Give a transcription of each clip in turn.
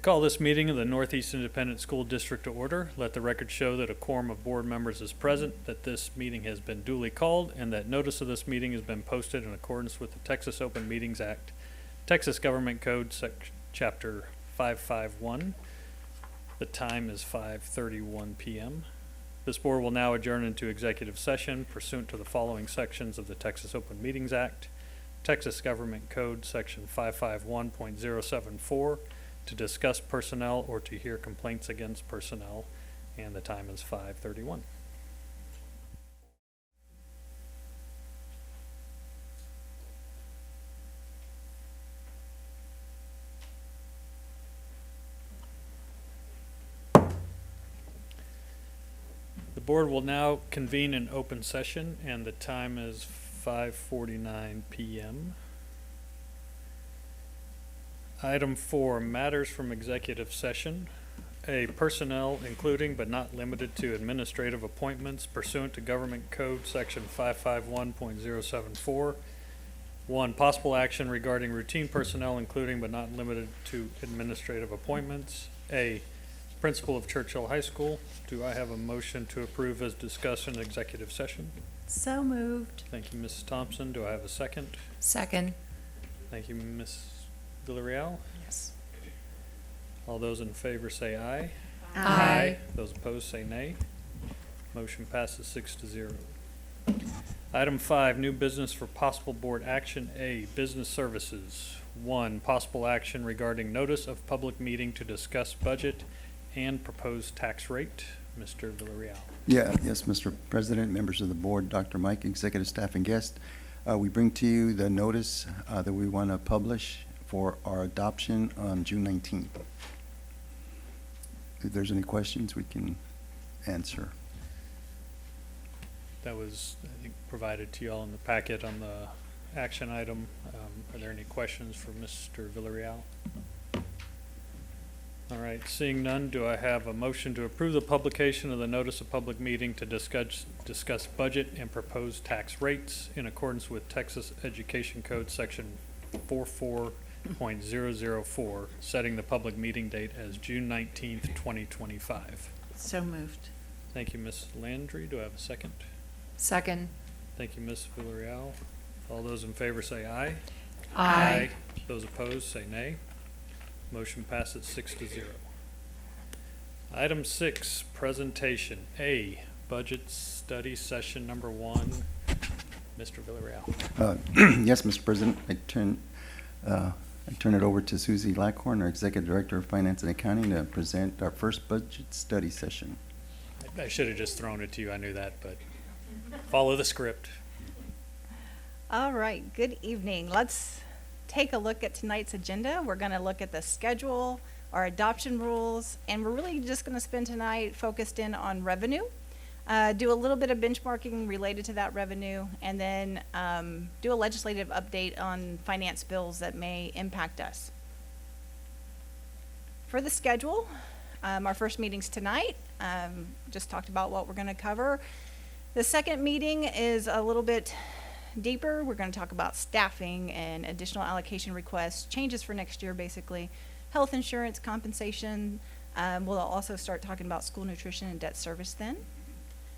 call this meeting of the Northeast Independent School District to order. Let the record show that a quorum of board members is present, that this meeting has been duly called, and that notice of this meeting has been posted in accordance with the Texas Open Meetings Act, Texas Government Code, Chapter 551. The time is 5:31 p.m. This board will now adjourn into executive session pursuant to the following sections of the Texas Open Meetings Act, Texas Government Code, Section 551.074, to discuss personnel or to hear complaints against personnel, and the time is 5:31. The board will now convene in open session, and the time is 5:49 p.m. Item 4, matters from executive session. A, personnel including but not limited to administrative appointments pursuant to Government Code Section 551.074. 1, possible action regarding routine personnel including but not limited to administrative appointments. A, principal of Churchill High School. Do I have a motion to approve as discussed in executive session? So moved. Thank you, Mrs. Thompson. Do I have a second? Second. Thank you, Ms. Villarreal. Yes. All those in favor say aye. Aye. Those opposed say nay. Motion passes 6-0. Item 5, new business for possible board action. A, business services. 1, possible action regarding notice of public meeting to discuss budget and proposed tax rate. Mr. Villarreal. Yes, Mr. President, members of the board, Dr. Mike, executive staff and guests. We bring to you the notice that we want to publish for our adoption on June 19th. If there's any questions, we can answer. That was, I think, provided to you all in the packet on the action item. Are there any questions for Mr. Villarreal? All right, seeing none, do I have a motion to approve the publication of the notice of public meeting to discuss budget and proposed tax rates in accordance with Texas Education Code Section 44.004, setting the public meeting date as June 19th, 2025. So moved. Thank you, Ms. Landry. Do I have a second? Second. Thank you, Ms. Villarreal. All those in favor say aye. Aye. Those opposed say nay. Motion passes 6-0. Item 6, presentation. A, budget study session number 1. Mr. Villarreal. Yes, Mr. President, I turn it over to Susie Lackhorn, our Executive Director of Finance and Accounting, to present our first budget study session. I should have just thrown it to you. I knew that, but follow the script. All right, good evening. Let's take a look at tonight's agenda. We're going to look at the schedule, our adoption rules, and we're really just going to spend tonight focused in on revenue, do a little bit of benchmarking related to that revenue, and then do a legislative update on finance bills that may impact us. For the schedule, our first meeting's tonight. Just talked about what we're going to cover. The second meeting is a little bit deeper. We're going to talk about staffing and additional allocation requests, changes for next year basically, health insurance, compensation. We'll also start talking about school nutrition and debt service then.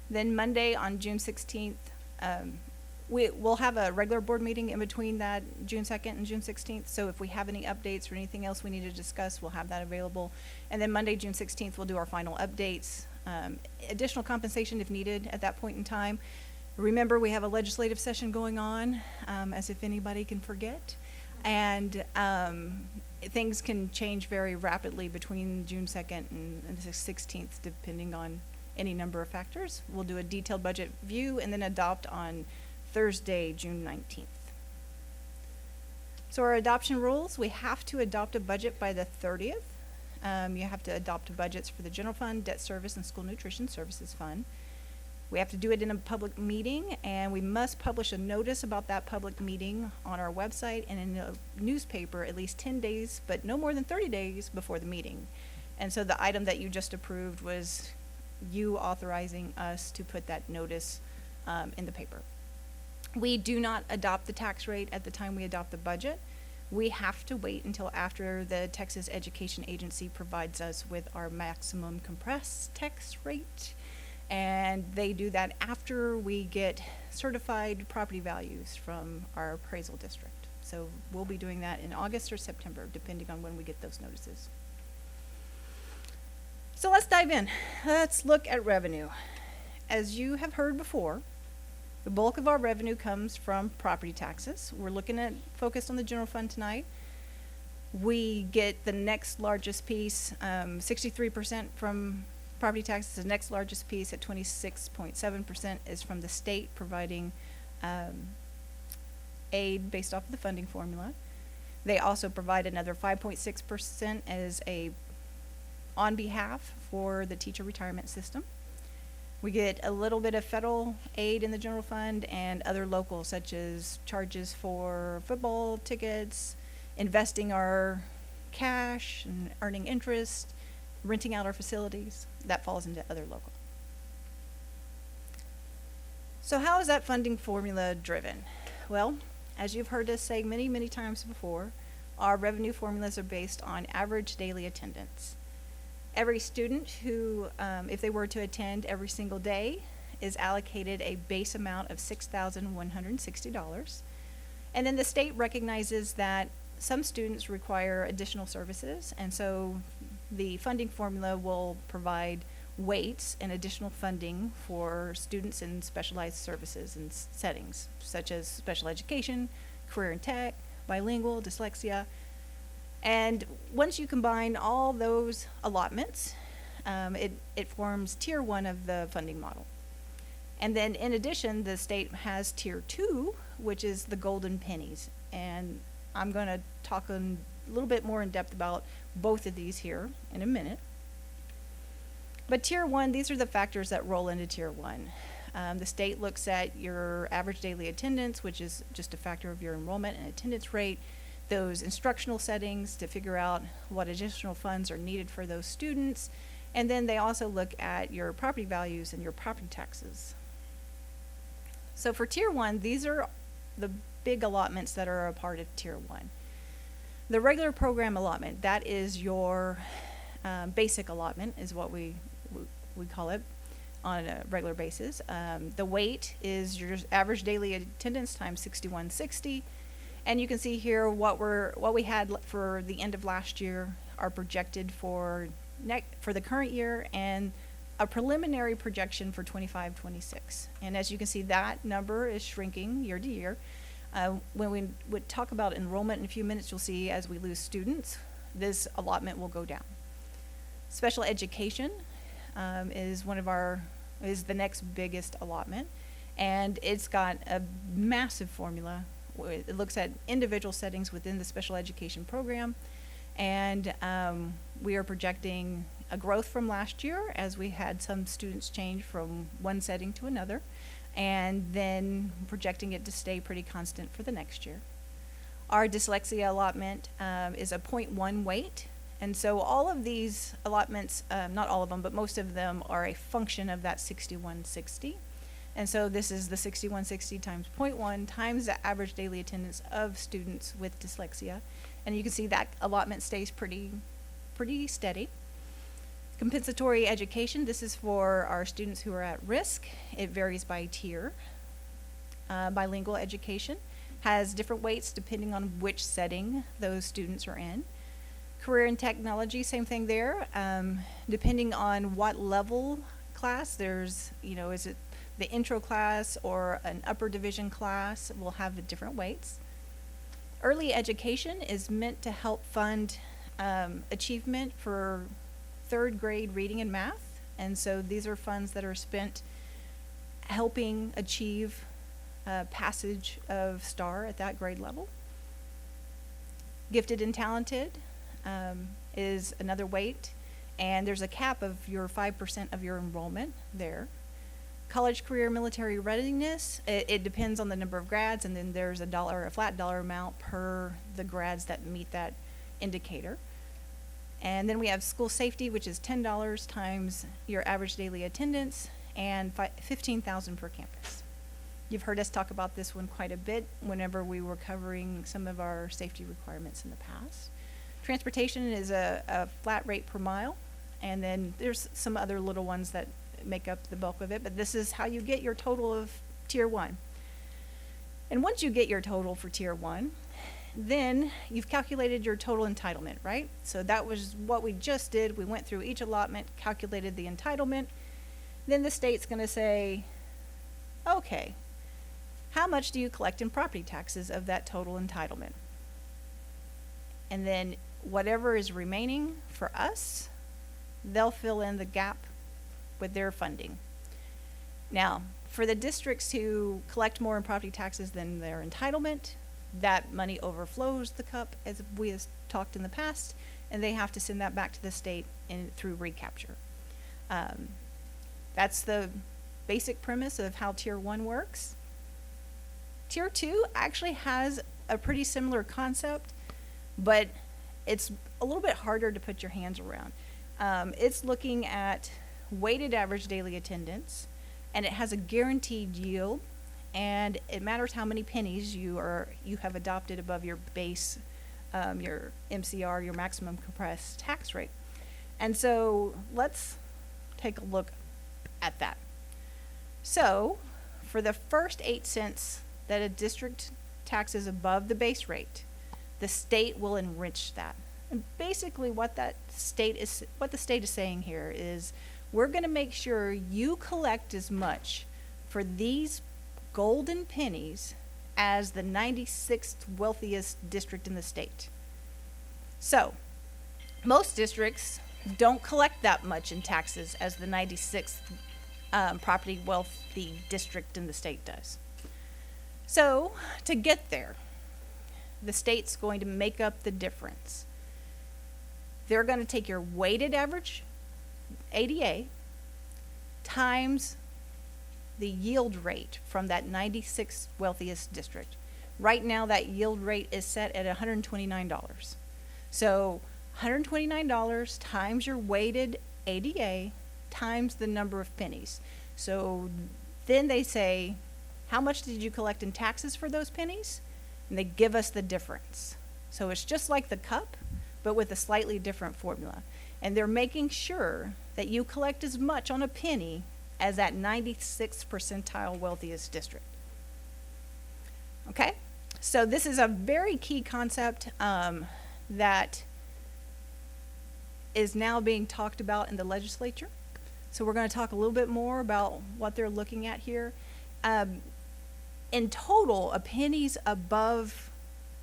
Then Monday on June 16th, we'll have a regular board meeting in between that June 2nd and June 16th. So if we have any updates or anything else we need to discuss, we'll have that available. And then Monday, June 16th, we'll do our final updates, additional compensation if needed at that point in time. Remember, we have a legislative session going on, as if anybody can forget. And things can change very rapidly between June 2nd and the 16th, depending on any number of factors. We'll do a detailed budget view and then adopt on Thursday, June 19th. So our adoption rules, we have to adopt a budget by the 30th. You have to adopt budgets for the general fund, debt service, and school nutrition services fund. We have to do it in a public meeting, and we must publish a notice about that public meeting on our website and in a newspaper at least 10 days, but no more than 30 days before the meeting. And so the item that you just approved was you authorizing us to put that notice in the paper. We do not adopt the tax rate at the time we adopt the budget. we have to wait until after the Texas Education Agency provides us with our maximum compressed tax rate. And they do that after we get certified property values from our appraisal district. So we'll be doing that in August or September, depending on when we get those notices. So let's dive in. Let's look at revenue. As you have heard before, the bulk of our revenue comes from property taxes. We're looking at focused on the general fund tonight. We get the next largest piece, 63% from property taxes. The next largest piece at 26.7% is from the state providing aid based off of the funding formula. They also provide another 5.6% as a on behalf for the teacher retirement system. We get a little bit of federal aid in the general fund and other local, such as charges for football tickets, investing our cash and earning interest, renting out our facilities. That falls into other local. So how is that funding formula driven? Well, as you've heard us say many, many times before, our revenue formulas are based on average daily attendance. Every student who, if they were to attend every single day, is allocated a base amount of $6,160. And then the state recognizes that some students require additional services, and so the funding formula will provide weights and additional funding for students in specialized services and settings, such as special education, career and tech, bilingual, dyslexia. And once you combine all those allotments, it forms Tier 1 of the funding model. And then in addition, the state has Tier 2, which is the golden pennies. And I'm going to talk a little bit more in depth about both of these here in a minute. But Tier 1, these are the factors that roll into Tier 1. The state looks at your average daily attendance, which is just a factor of your enrollment and attendance rate, those instructional settings to figure out what additional funds are needed for those students. And then they also look at your property values and your property taxes. So for Tier 1, these are the big allotments that are a part of Tier 1. The regular program allotment, that is your basic allotment, is what we call it on a regular basis. The weight is your average daily attendance times 6160. And you can see here what we had for the end of last year are projected for the current year, and a preliminary projection for 25-26. And as you can see, that number is shrinking year to year. When we would talk about enrollment in a few minutes, you'll see as we lose students, this allotment will go down. Special education is the next biggest allotment, and it's got a massive formula. It looks at individual settings within the special education program, and we are projecting a growth from last year as we had some students change from one setting to another, and then projecting it to stay pretty constant for the next year. Our dyslexia allotment is a 0.1 weight, and so all of these allotments, not all of them, but most of them are a function of that 6160. And so this is the 6160 times 0.1 times the average daily attendance of students with dyslexia. And you can see that allotment stays pretty steady. Compensatory education, this is for our students who are at risk. It varies by tier. Bilingual education has different weights depending on which setting those students are in. Career and technology, same thing there. Depending on what level class, there's, is it the intro class or an upper division class will have different weights. Early education is meant to help fund achievement for third grade reading and math. And so these are funds that are spent helping achieve passage of STAR at that grade level. Gifted and talented is another weight, and there's a cap of your 5% of your enrollment there. College, career, military readiness, it depends on the number of grads, and then there's a flat dollar amount per the grads that meet that indicator. And then we have school safety, which is $10 times your average daily attendance, and $15,000 per campus. You've heard us talk about this one quite a bit whenever we were covering some of our safety requirements in the past. Transportation is a flat rate per mile, and then there's some other little ones that make up the bulk of it, but this is how you get your total of Tier 1. And once you get your total for Tier 1, then you've calculated your total entitlement, right? So that was what we just did. We went through each allotment, calculated the entitlement. Then the state's going to say, okay, how much do you collect in property taxes of that total entitlement? And then whatever is remaining for us, they'll fill in the gap with their funding. Now, for the districts who collect more in property taxes than their entitlement, that money overflows the cup, as we have talked in the past, and they have to send that back to the state through recapture. That's the basic premise of how Tier 1 works. Tier 2 actually has a pretty similar concept, but it's a little bit harder to put your hands around. It's looking at weighted average daily attendance, and it has a guaranteed yield, and it matters how many pennies you have adopted above your base, your MCR, your maximum compressed tax rate. And so let's take a look at that. So for the first 8 cents that a district taxes above the base rate, the state will enrich that. And basically what the state is saying here is, we're going to make sure you collect as much for these golden pennies as the 96th wealthiest district in the state. So most districts don't collect that much in taxes as the 96th property wealthy district in the state does. So to get there, the state's going to make up the difference. They're going to take your weighted average ADA times the yield rate from that 96th wealthiest district. Right now, that yield rate is set at $129. So $129 times your weighted ADA times the number of pennies. So then they say, how much did you collect in taxes for those pennies? And they give us the difference. So it's just like the cup, but with a slightly different formula. And they're making sure that you collect as much on a penny as that 96th percentile wealthiest district. Okay? So this is a very key concept that is now being talked about in the legislature. So we're going to talk a little bit more about what they're looking at here. In total, a penny's above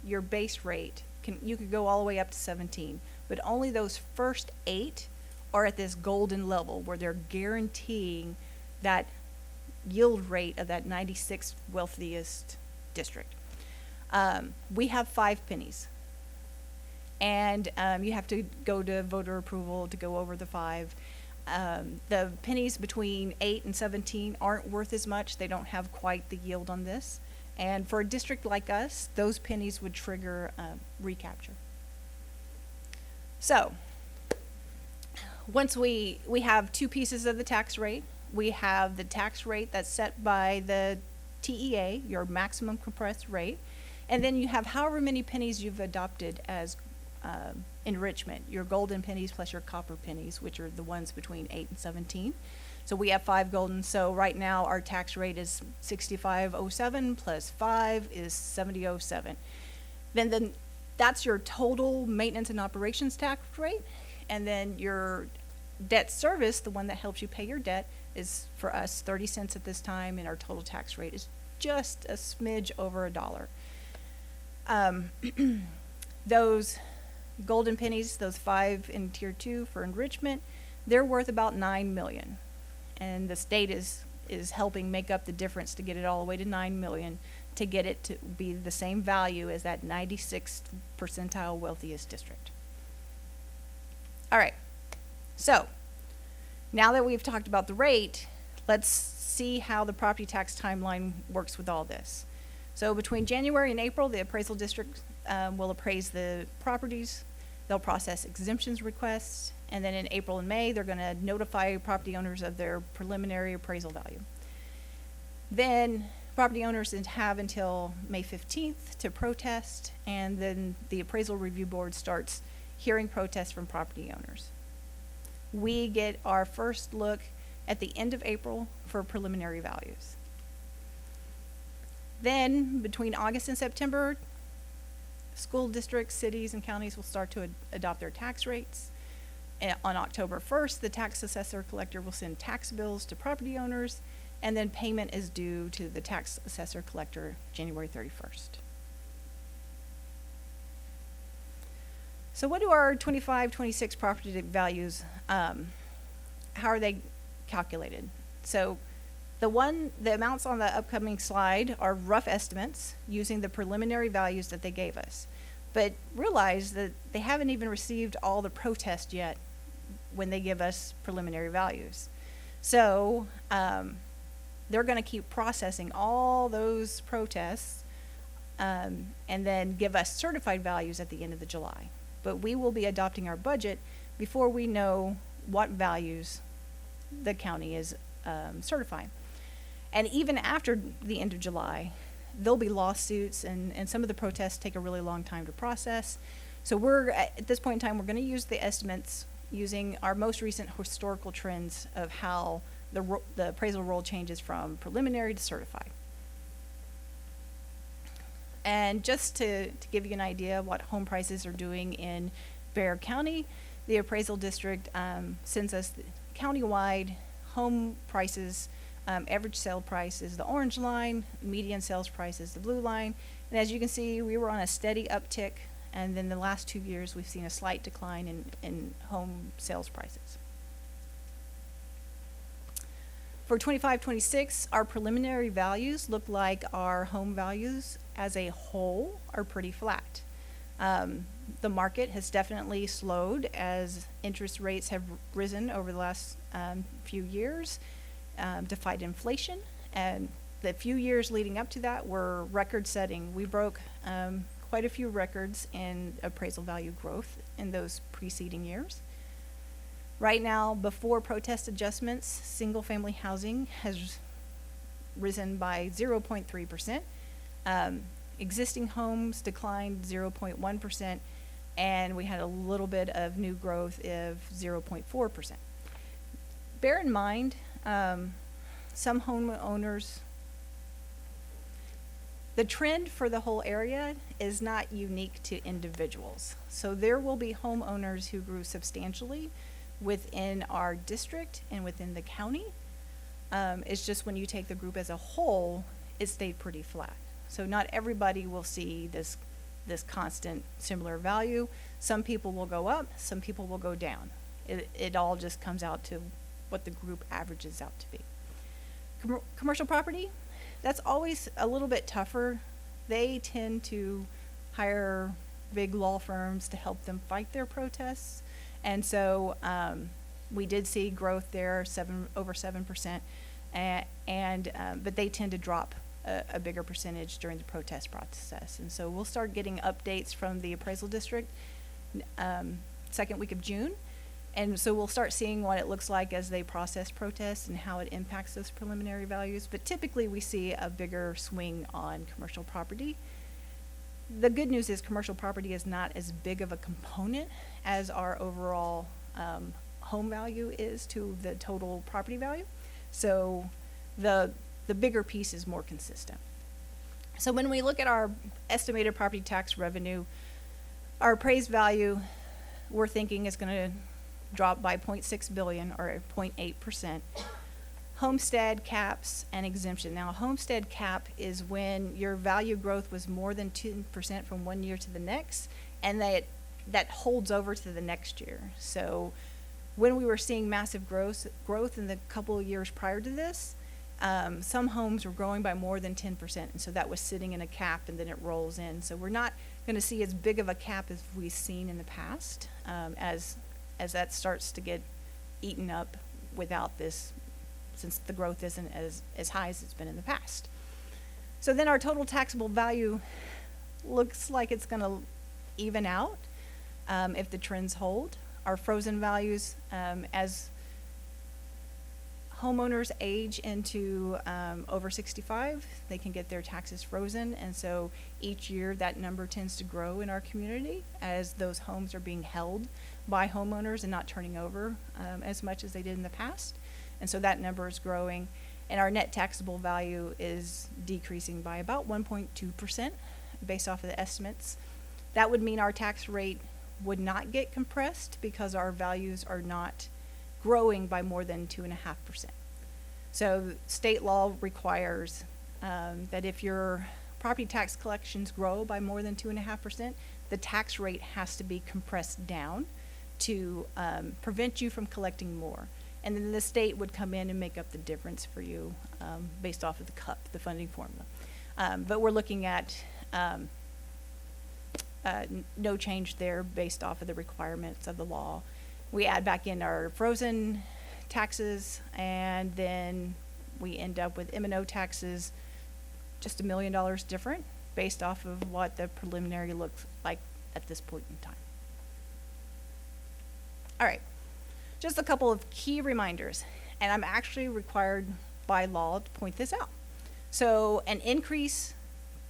your base rate, you could go all the way up to 17, but only those first 8 are at this golden level where they're guaranteeing that yield rate of that 96th wealthiest district. We have 5 pennies, and you have to go to voter approval to go over the 5. The pennies between 8 and 17 aren't worth as much. They don't have quite the yield on this. And for a district like us, those pennies would trigger recapture. So once we have 2 pieces of the tax rate, we have the tax rate that's set by the TEA, your maximum compressed rate, and then you have however many pennies you've adopted as enrichment, your golden pennies plus your copper pennies, which are the ones between 8 and 17. So we have 5 golden. So right now our tax rate is 6507 plus 5 is 7007. Then that's your total maintenance and operations tax rate. And then your debt service, the one that helps you pay your debt, is for us 30 cents at this time, and our total tax rate is just a smidge over $1. Those golden pennies, those 5 in Tier 2 for enrichment, they're worth about $9 million. And the state is helping make up the difference to get it all the way to $9 million, to get it to be the same value as that 96th percentile wealthiest district. All right, so now that we've talked about the rate, let's see how the property tax timeline works with all this. So between January and April, the appraisal district will appraise the properties. They'll process exemptions requests, and then in April and May, they're going to notify property owners of their preliminary appraisal value. Then Property owners have until May 15th to protest, and then the appraisal review board starts hearing protests from property owners. We get our first look at the end of April for preliminary values. Then, between August and September, school districts, cities, and counties will start to adopt their tax rates. On October 1st, the tax assessor collector will send tax bills to property owners, and then payment is due to the tax assessor collector January 31st. So what do our 25-26 property values, how are they calculated? So the amounts on the upcoming slide are rough estimates using the preliminary values that they gave us. But realize that they haven't even received all the protests yet when they give us preliminary values. So they're going to keep processing all those protests and then give us certified values at the end of the July. But we will be adopting our budget before we know what values the county is certifying. And even after the end of July, there'll be lawsuits, and some of the protests take a really long time to process. So we're, at this point in time, we're going to use the estimates using our most recent historical trends of how the appraisal roll changes from preliminary to certified. And just to give you an idea of what home prices are doing in Bexar County, the appraisal district sends us countywide home prices. Average sale price is the orange line, median sales price is the blue line. And as you can see, we were on a steady uptick, and then the last 2 years we've seen a slight decline in home sales prices. For 25-26, our preliminary values look like our home values as a whole are pretty flat. The market has definitely slowed as interest rates have risen over the last few years to fight inflation. And the few years leading up to that were record-setting. We broke quite a few records in appraisal value growth in those preceding years. Right now, before protest adjustments, single-family housing has risen by 0.3%. Existing homes declined 0.1%, and we had a little bit of new growth of 0.4%. Bear in mind, some homeowners, the trend for the whole area is not unique to individuals. So there will be homeowners who grew substantially within our district and within the county. It's just when you take the group as a whole, it stayed pretty flat. So not everybody will see this constant similar value. Some people will go up, some people will go down. It all just comes out to what the group averages out to be. Commercial property, that's always a little bit tougher. They tend to hire big law firms to help them fight their protests. And so we did see growth there, over 7%, but they tend to drop a bigger percentage during the protest process. And so we'll start getting updates from the appraisal district second week of June. And so we'll start seeing what it looks like as they process protests and how it impacts those preliminary values. But typically we see a bigger swing on commercial property. The good news is commercial property is not as big of a component as our overall home value is to the total property value. So the bigger piece is more consistent. So when we look at our estimated property tax revenue, our appraised value we're thinking is going to drop by 0.6 billion or 0.8%. Homestead caps and exemption. Now, a homestead cap is when your value growth was more than 10% from one year to the next, and that holds over to the next year. So when we were seeing massive growth in the couple of years prior to this, some homes were growing by more than 10%, and so that was sitting in a cap, and then it rolls in. So we're not going to see as big of a cap as we've seen in the past, as that starts to get eaten up without this, since the growth isn't as high as it's been in the past. So then our total taxable value looks like it's going to even out if the trends hold. Our frozen values, as homeowners age into over 65, they can get their taxes frozen. And so each year that number tends to grow in our community as those homes are being held by homeowners and not turning over as much as they did in the past. And so that number is growing. And our net taxable value is decreasing by about 1.2% based off of the estimates. That would mean our tax rate would not get compressed because our values are not growing by more than 2.5%. So state law requires that if your property tax collections grow by more than 2.5%, the tax rate has to be compressed down to prevent you from collecting more. And then the state would come in and make up the difference for you based off of the CUP, the funding formula. But we're looking at no change there based off of the requirements of the law. We add back in our frozen taxes, and then we end up with M&O taxes just $1 million different based off of what the preliminary looks like at this point in time. All right, just a couple of key reminders, and I'm actually required by law to point this out. So an increase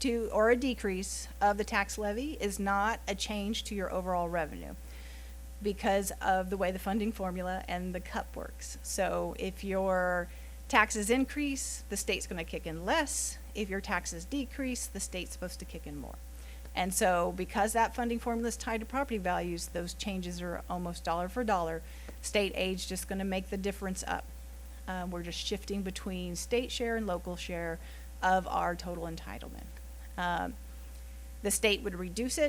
to or a decrease of the tax levy is not a change to your overall revenue because of the way the funding formula and the CUP works. So if your taxes increase, the state's going to kick in less. If your taxes decrease, the state's supposed to kick in more. And so because that funding formula is tied to property values, those changes are almost dollar for dollar. State aid's just going to make the difference up. We're just shifting between state share and local share of our total entitlement. The state would reduce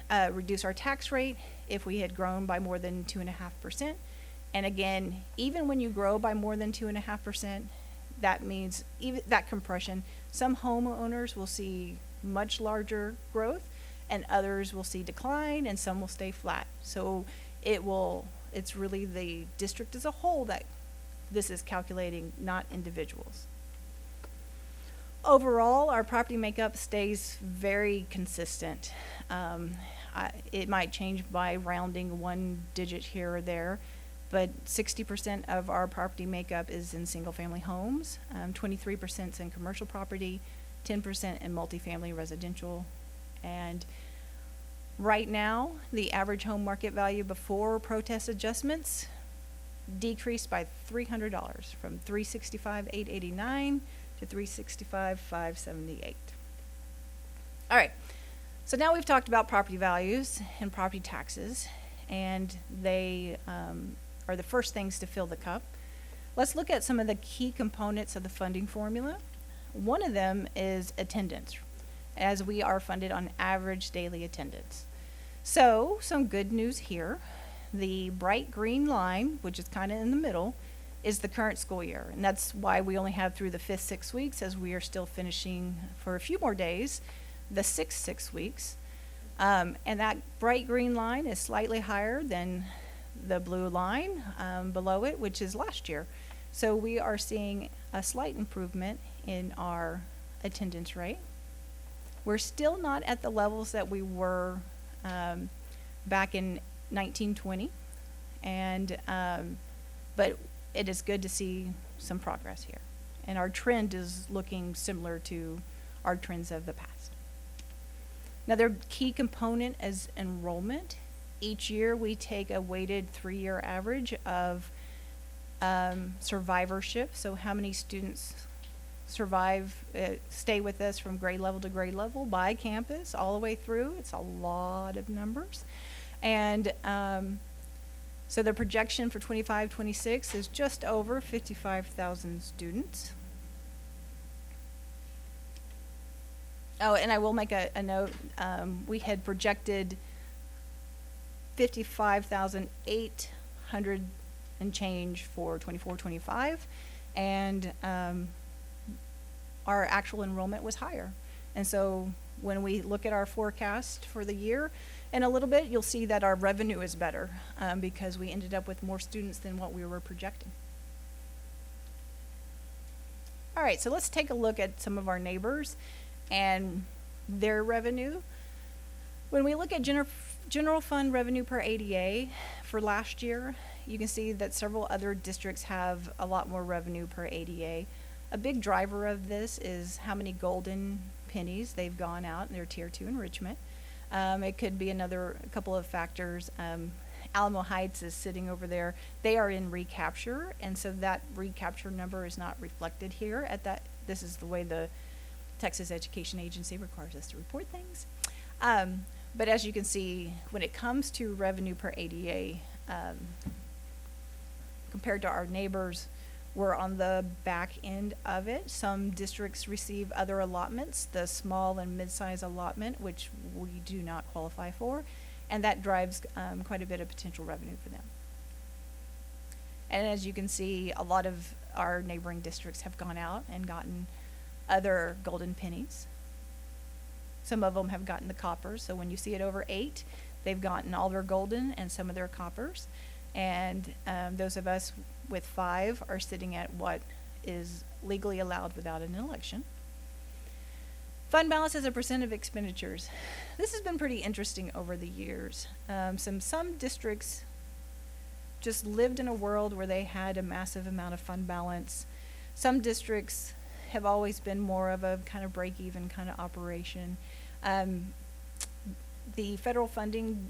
our tax rate if we had grown by more than 2.5%. And again, even when you grow by more than 2.5%, that means even that compression, some homeowners will see much larger growth and others will see decline and some will stay flat. So it's really the district as a whole that this is calculating, not individuals. Overall, our property makeup stays very consistent. It might change by rounding one digit here or there, but 60% of our property makeup is in single-family homes, 23% is in commercial property, 10% in multifamily residential, and right now, the average home market value before protest adjustments decreased by $300 from $365,889 to $365,578. All right, so now we've talked about property values and property taxes, and they are the first things to fill the cup. Let's look at some of the key components of the funding formula. One of them is attendance, as we are funded on average daily attendance. So, some good news here. The bright green line, which is kind of in the middle, is the current school year. And that's why we only have through the 5th 6 weeks, as we are still finishing for a few more days, the 6th 6 weeks. And that bright green line is slightly higher than the blue line below it, which is last year. So we are seeing a slight improvement in our attendance rate. We're still not at the levels that we were back in 1920, and but it is good to see some progress here. And our trend is looking similar to our trends of the past. Another key component is enrollment. Each year we take a weighted 3-year average of survivorship, so how many students survive, stay with us from grade level to grade level by campus all the way through. It's a lot of numbers. And so the projection for 25-26 is just over 55,000 students. Oh, and I will make a note. We had projected 55,800 and change for 24-25, and our actual enrollment was higher. And so when we look at our forecast for the year, in a little bit, you'll see that our revenue is better because we ended up with more students than what we were projecting. All right, so let's take a look at some of our neighbors and their revenue. When we look at general fund revenue per ADA for last year, you can see that several other districts have a lot more revenue per ADA. A big driver of this is how many golden pennies they've gone out in their Tier 2 enrichment. It could be a couple of factors. Alamo Heights is sitting over there. They are in recapture, and so that recapture number is not reflected here at that. This is the way the Texas Education Agency requires us to report things. But as you can see, when it comes to revenue per ADA, compared to our neighbors, we're on the back end of it. Some districts receive other allotments, the small and mid-size allotment, which we do not qualify for, and that drives quite a bit of potential revenue for them. And as you can see, a lot of our neighboring districts have gone out and gotten other golden pennies. Some of them have gotten the coppers, so when you see it over 8, they've gotten all their golden and some of their coppers. And those of us with 5 are sitting at what is legally allowed without an election. Fund balance as a percent of expenditures. This has been pretty interesting over the years. Some districts just lived in a world where they had a massive amount of fund balance. Some districts have always been more of a kind of break-even kind of operation. The federal funding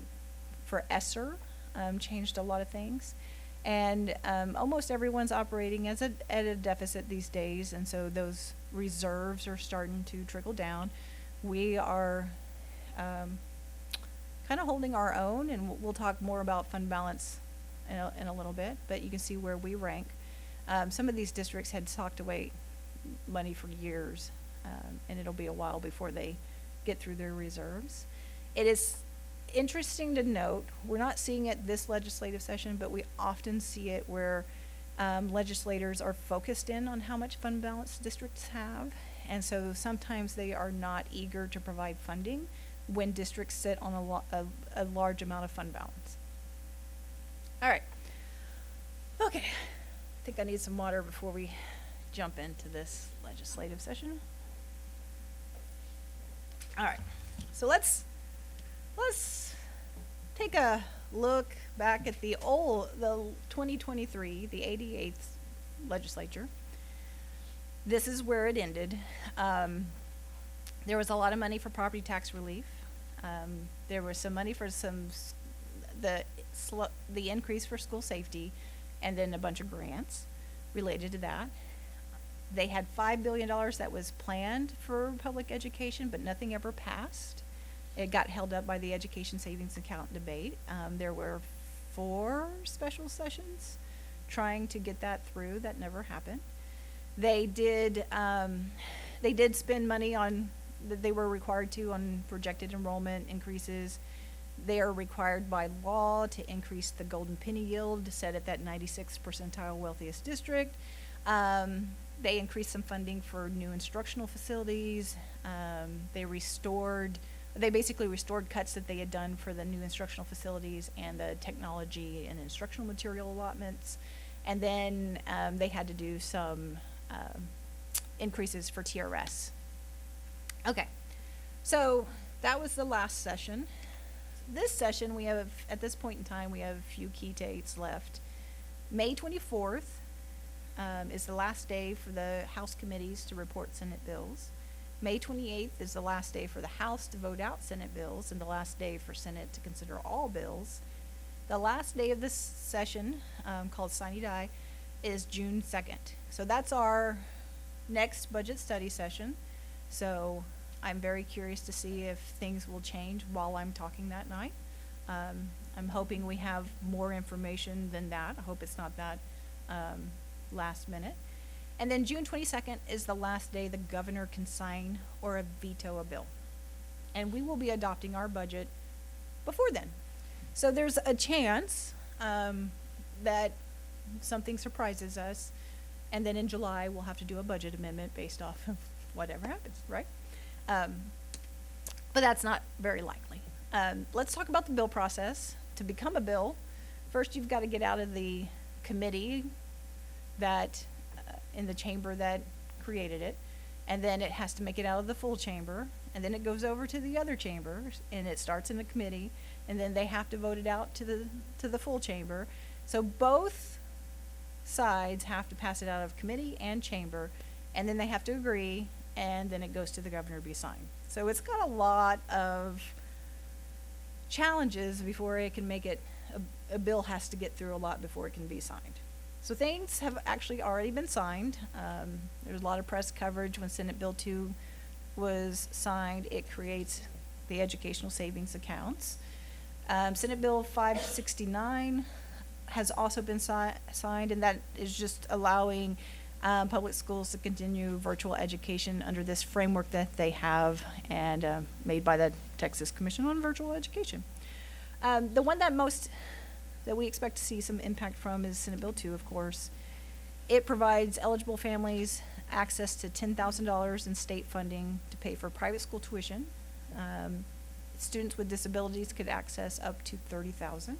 for ESSER changed a lot of things, and almost everyone's operating at a deficit these days, and so those reserves are starting to trickle down. We are kind of holding our own, and we'll talk more about fund balance in a little bit, but you can see where we rank. Some of these districts had socked away money for years, and it'll be a while before they get through their reserves. It is interesting to note, we're not seeing it this legislative session, but we often see it where legislators are focused in on how much fund balance districts have, and so sometimes they are not eager to provide funding when districts sit on a large amount of fund balance. All right. Okay. I think I need some water before we jump into this legislative session. All right. So let's take a look back at the 2023, the 88th legislature. This is where it ended. There was a lot of money for property tax relief. There was some money for the increase for school safety, and then a bunch of grants related to that. They had $5 billion that was planned for public education, but nothing ever passed. It got held up by the education savings account debate. There were 4 special sessions trying to get that through. That never happened. They did spend money on that they were required to on projected enrollment increases. They are required by law to increase the golden penny yield set at that 96th percentile wealthiest district. They increased some funding for new instructional facilities. They basically restored cuts that they had done for the new instructional facilities and the technology and instructional material allotments. And then they had to do some increases for TRS. Okay, so that was the last session. This session, we have, at this point in time, we have a few key dates left. May 24th is the last day for the House committees to report Senate bills. May 28th is the last day for the House to vote out Senate bills, and the last day for Senate to consider all bills. The last day of this session, called Sine Die, is June 2nd. So that's our next budget study session. So I'm very curious to see if things will change while I'm talking that night. I'm hoping we have more information than that. I hope it's not that last minute. And then June 22nd is the last day the governor can sign or veto a bill. And we will be adopting our budget before then. So there's a chance that something surprises us, and then in July we'll have to do a budget amendment based off of whatever happens, right? But that's not very likely. Let's talk about the bill process. To become a bill, first you've got to get out of the committee that in the chamber that created it, and then it has to make it out of the full chamber, and then it goes over to the other chambers, and it starts in the committee, and then they have to vote it out to the full chamber. So both sides have to pass it out of committee and chamber, and then they have to agree, and then it goes to the governor to be signed. So it's got a lot of challenges before it can make it, a bill has to get through a lot before it can be signed. So things have actually already been signed. There was a lot of press coverage when Senate Bill 2 was signed. It creates the educational savings accounts. Senate Bill 569 has also been signed, and that is just allowing public schools to continue virtual education under this framework that they have and made by the Texas Commission on Virtual Education. The one that we expect to see some impact from is Senate Bill 2, of course. It provides eligible families access to $10,000 in state funding to pay for private school tuition. Students with disabilities could access up to $30,000.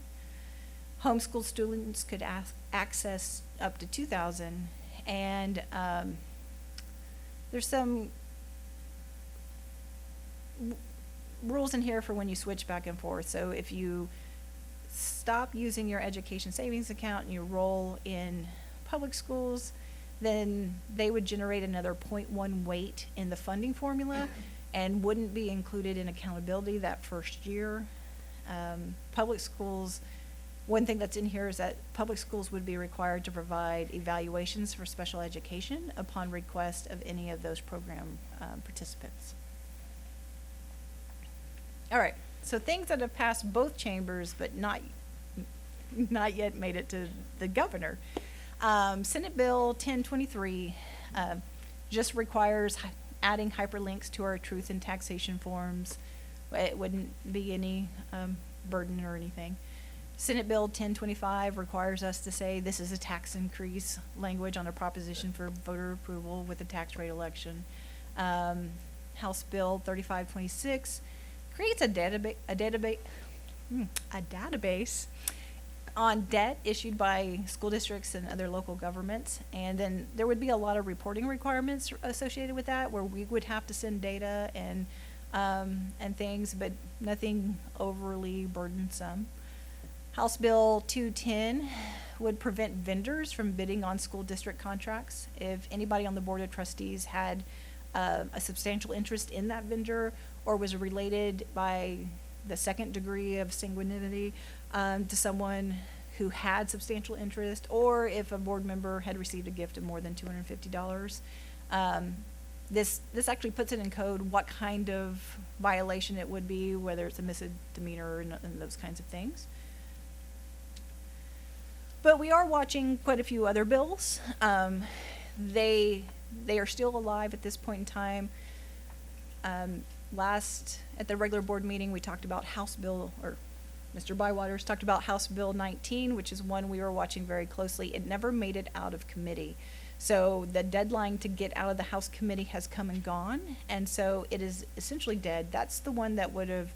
Homeschool students could access up to $2,000. And there's some rules in here for when you switch back and forth. So if you stop using your education savings account and you roll in public schools, then they would generate another 0.1 weight in the funding formula and wouldn't be included in accountability that first year. Public schools, one thing that's in here is that public schools would be required to provide evaluations for special education upon request of any of those program participants. All right, so things that have passed both chambers but not yet made it to the governor. Senate Bill 1023 just requires adding hyperlinks to our truth and taxation forms. It wouldn't be any burden or anything. Senate Bill 1025 requires us to say this is a tax increase language on a proposition for voter approval with a tax rate election. House Bill 3526 creates a database on debt issued by school districts and other local governments. And then there would be a lot of reporting requirements associated with that, where we would have to send data and things, but nothing overly burdensome. House Bill 210 would prevent vendors from bidding on school district contracts. If anybody on the Board of Trustees had a substantial interest in that vendor or was related by the second degree of sanguinity to someone who had substantial interest, or if a board member had received a gift of more than $250. This actually puts it in code what kind of violation it would be, whether it's a misdemeanor and those kinds of things. But we are watching quite a few other bills. They are still alive at this point in time. At the regular board meeting, we talked about Mr. Bywaters talked about House Bill 19, which is one we were watching very closely. It never made it out of committee. So the deadline to get out of the House committee has come and gone, and so it is essentially dead. That's the one that would have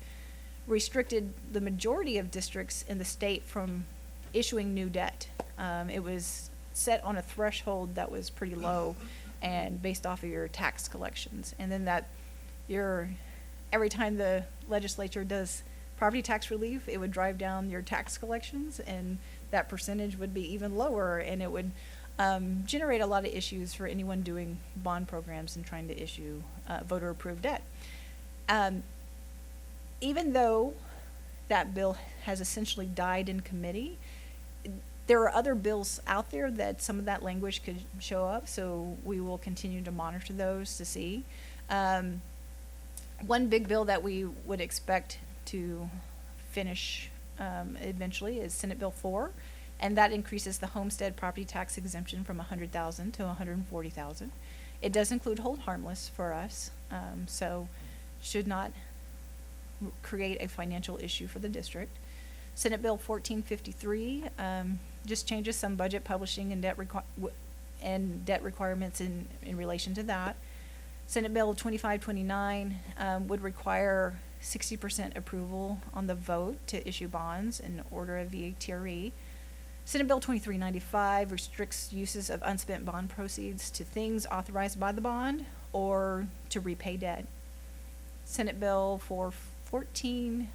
restricted the majority of districts in the state from issuing new debt. It was set on a threshold that was pretty low and based off of your tax collections. And then every time the legislature does property tax relief, it would drive down your tax collections, and that percentage would be even lower, and it would generate a lot of issues for anyone doing bond programs and trying to issue voter-approved debt. Even though that bill has essentially died in committee, there are other bills out there that some of that language could show up, so we will continue to monitor those to see. One big bill that we would expect to finish eventually is Senate Bill 4, and that increases the homestead property tax exemption from $100,000 to $140,000. It does include hold harmless for us, so should not create a financial issue for the district. Senate Bill 1453 just changes some budget publishing and debt requirements in relation to that. Senate Bill 2529 would require 60% approval on the vote to issue bonds in order of VATRE. Senate Bill 2395 restricts uses of unspent bond proceeds to things authorized by the bond or to repay debt. Senate Bill 414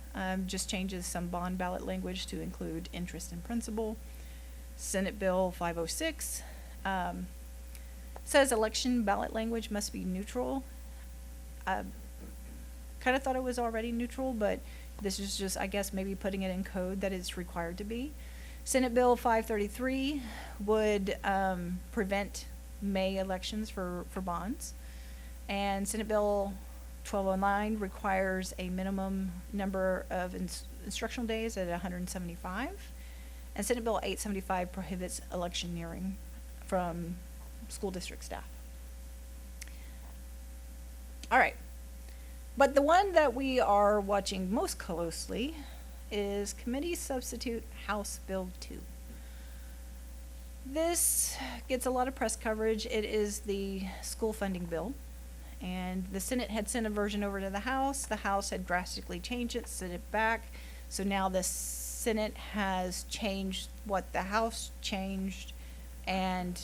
just changes some bond ballot language to include interest and principal. Senate Bill 506 says election ballot language must be neutral. I kind of thought it was already neutral, but this is just, I guess, maybe putting it in code that it's required to be. Senate Bill 533 would prevent May elections for bonds. And Senate Bill 1209 requires a minimum number of instructional days at 175. And Senate Bill 875 prohibits electioneering from school district staff. All right. But the one that we are watching most closely is Committee Substitute House Bill 2. This gets a lot of press coverage. It is the school funding bill. And the Senate had sent a version over to the House. The House had drastically changed it, sent it back. So now the Senate has changed what the House changed. And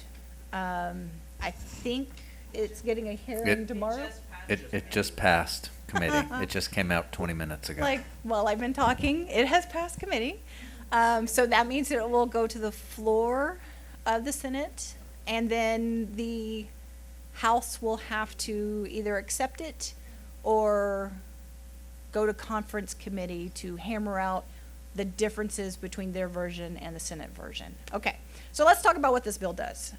I think it's getting a hearing tomorrow. It just passed committee. It just came out 20 minutes ago. Like, while I've been talking, it has passed committee. So that means it will go to the floor of the Senate, and then the House will have to either accept it or go to conference committee to hammer out the differences between their version and the Senate version. Okay, so let's talk about what this bill does.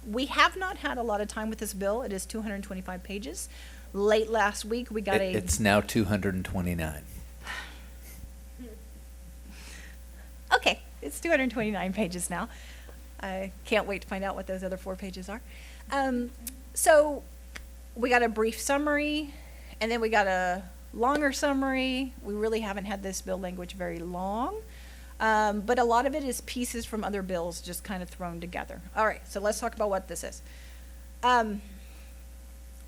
We have not had a lot of time with this bill. It is 225 pages. Late last week, we got It's now 229. Okay, it's 229 pages now. I can't wait to find out what those other 4 pages are. So we got a brief summary, and then we got a longer summary. We really haven't had this bill language very long, but a lot of it is pieces from other bills just kind of thrown together. All right, so let's talk about what this is.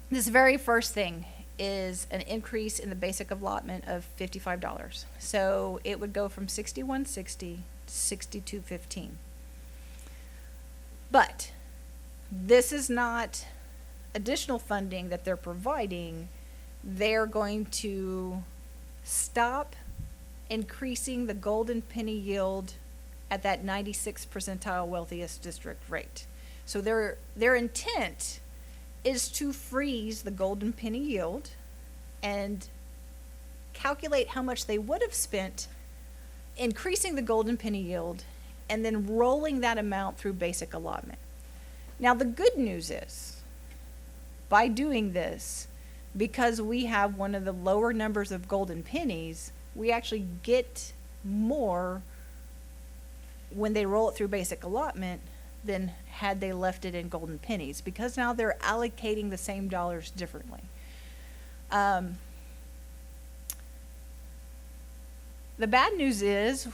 This very first thing is an increase in the basic allotment of $55. So it would go from $61.60 to $62.15. But this is not additional funding that they're providing. They're going to stop increasing the golden penny yield at that 96th percentile wealthiest district rate. So their intent is to freeze the golden penny yield and calculate how much they would have spent increasing the golden penny yield and then rolling that amount through basic allotment. Now, the good news is, by doing this, because we have one of the lower numbers of golden pennies, we actually get more when they roll it through basic allotment than had they left it in golden pennies, because now they're allocating the same dollars differently. The bad news is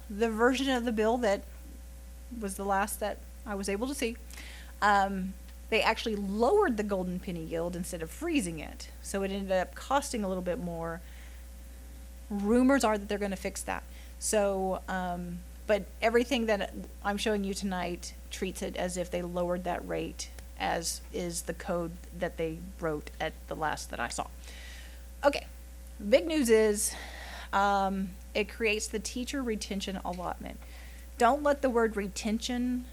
the version of the bill that was the last that I was able to see, they actually lowered the golden penny yield instead of freezing it. So it ended up costing a little bit more. Rumors are that they're going to fix that. So, but everything that I'm showing you tonight treats it as if they lowered that rate, as is the code that they wrote at the last that I saw. Okay, big news is it creates the teacher retention allotment. Don't let the word retention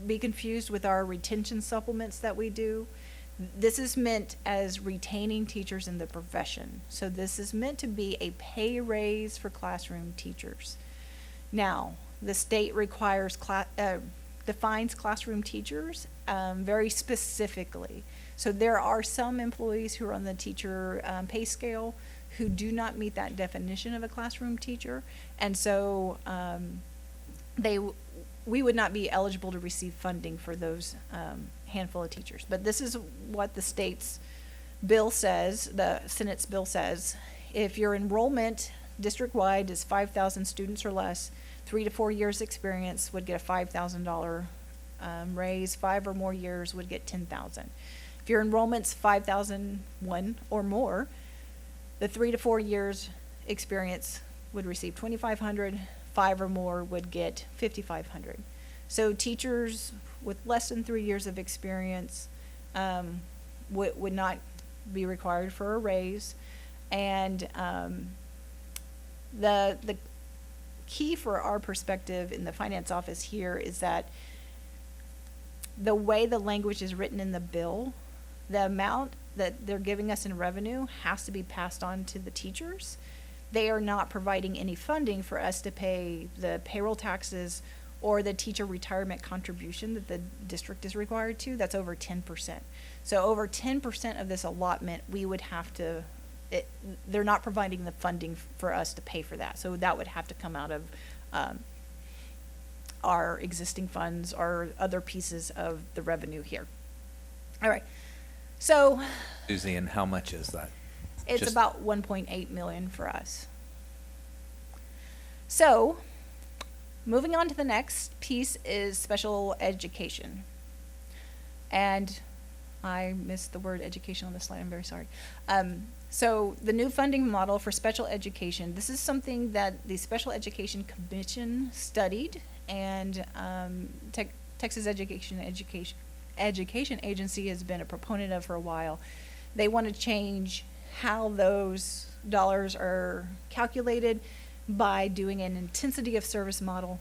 be confused with our retention supplements that we do. This is meant as retaining teachers in the profession. So this is meant to be a pay raise for classroom teachers. Now, the state requires defines classroom teachers very specifically. So there are some employees who are on the teacher pay scale who do not meet that definition of a classroom teacher, and so we would not be eligible to receive funding for those handful of teachers. But this is what the state's bill says, the Senate's bill says. If your enrollment district-wide is 5,000 students or less, 3 to 4 years experience would get a $5,000 raise. 5 or more years would get $10,000. If your enrollment's 5,001 or more, the 3 to 4 years experience would receive $2,500. 5 or more would get $5,500. So teachers with less than 3 years of experience would not be required for a raise, and the key for our perspective in the finance office here is that the way the language is written in the bill, the amount that they're giving us in revenue has to be passed on to the teachers. They are not providing any funding for us to pay the payroll taxes or the teacher retirement contribution that the district is required to. That's over 10%. So over 10% of this allotment, we would have to, they're not providing the funding for us to pay for that. So that would have to come out of our existing funds or other pieces of the revenue here. All right. So Suzie, and how much is that? it's Just- about 1.8 million for us. So, moving on to the next piece is special education. And I missed the word education on the slide, I'm very sorry. So the new funding model for special education, this is something that the Special Education Commission studied, and Texas Education Agency has been a proponent of for a while. They want to change how those dollars are calculated by doing an intensity of service model.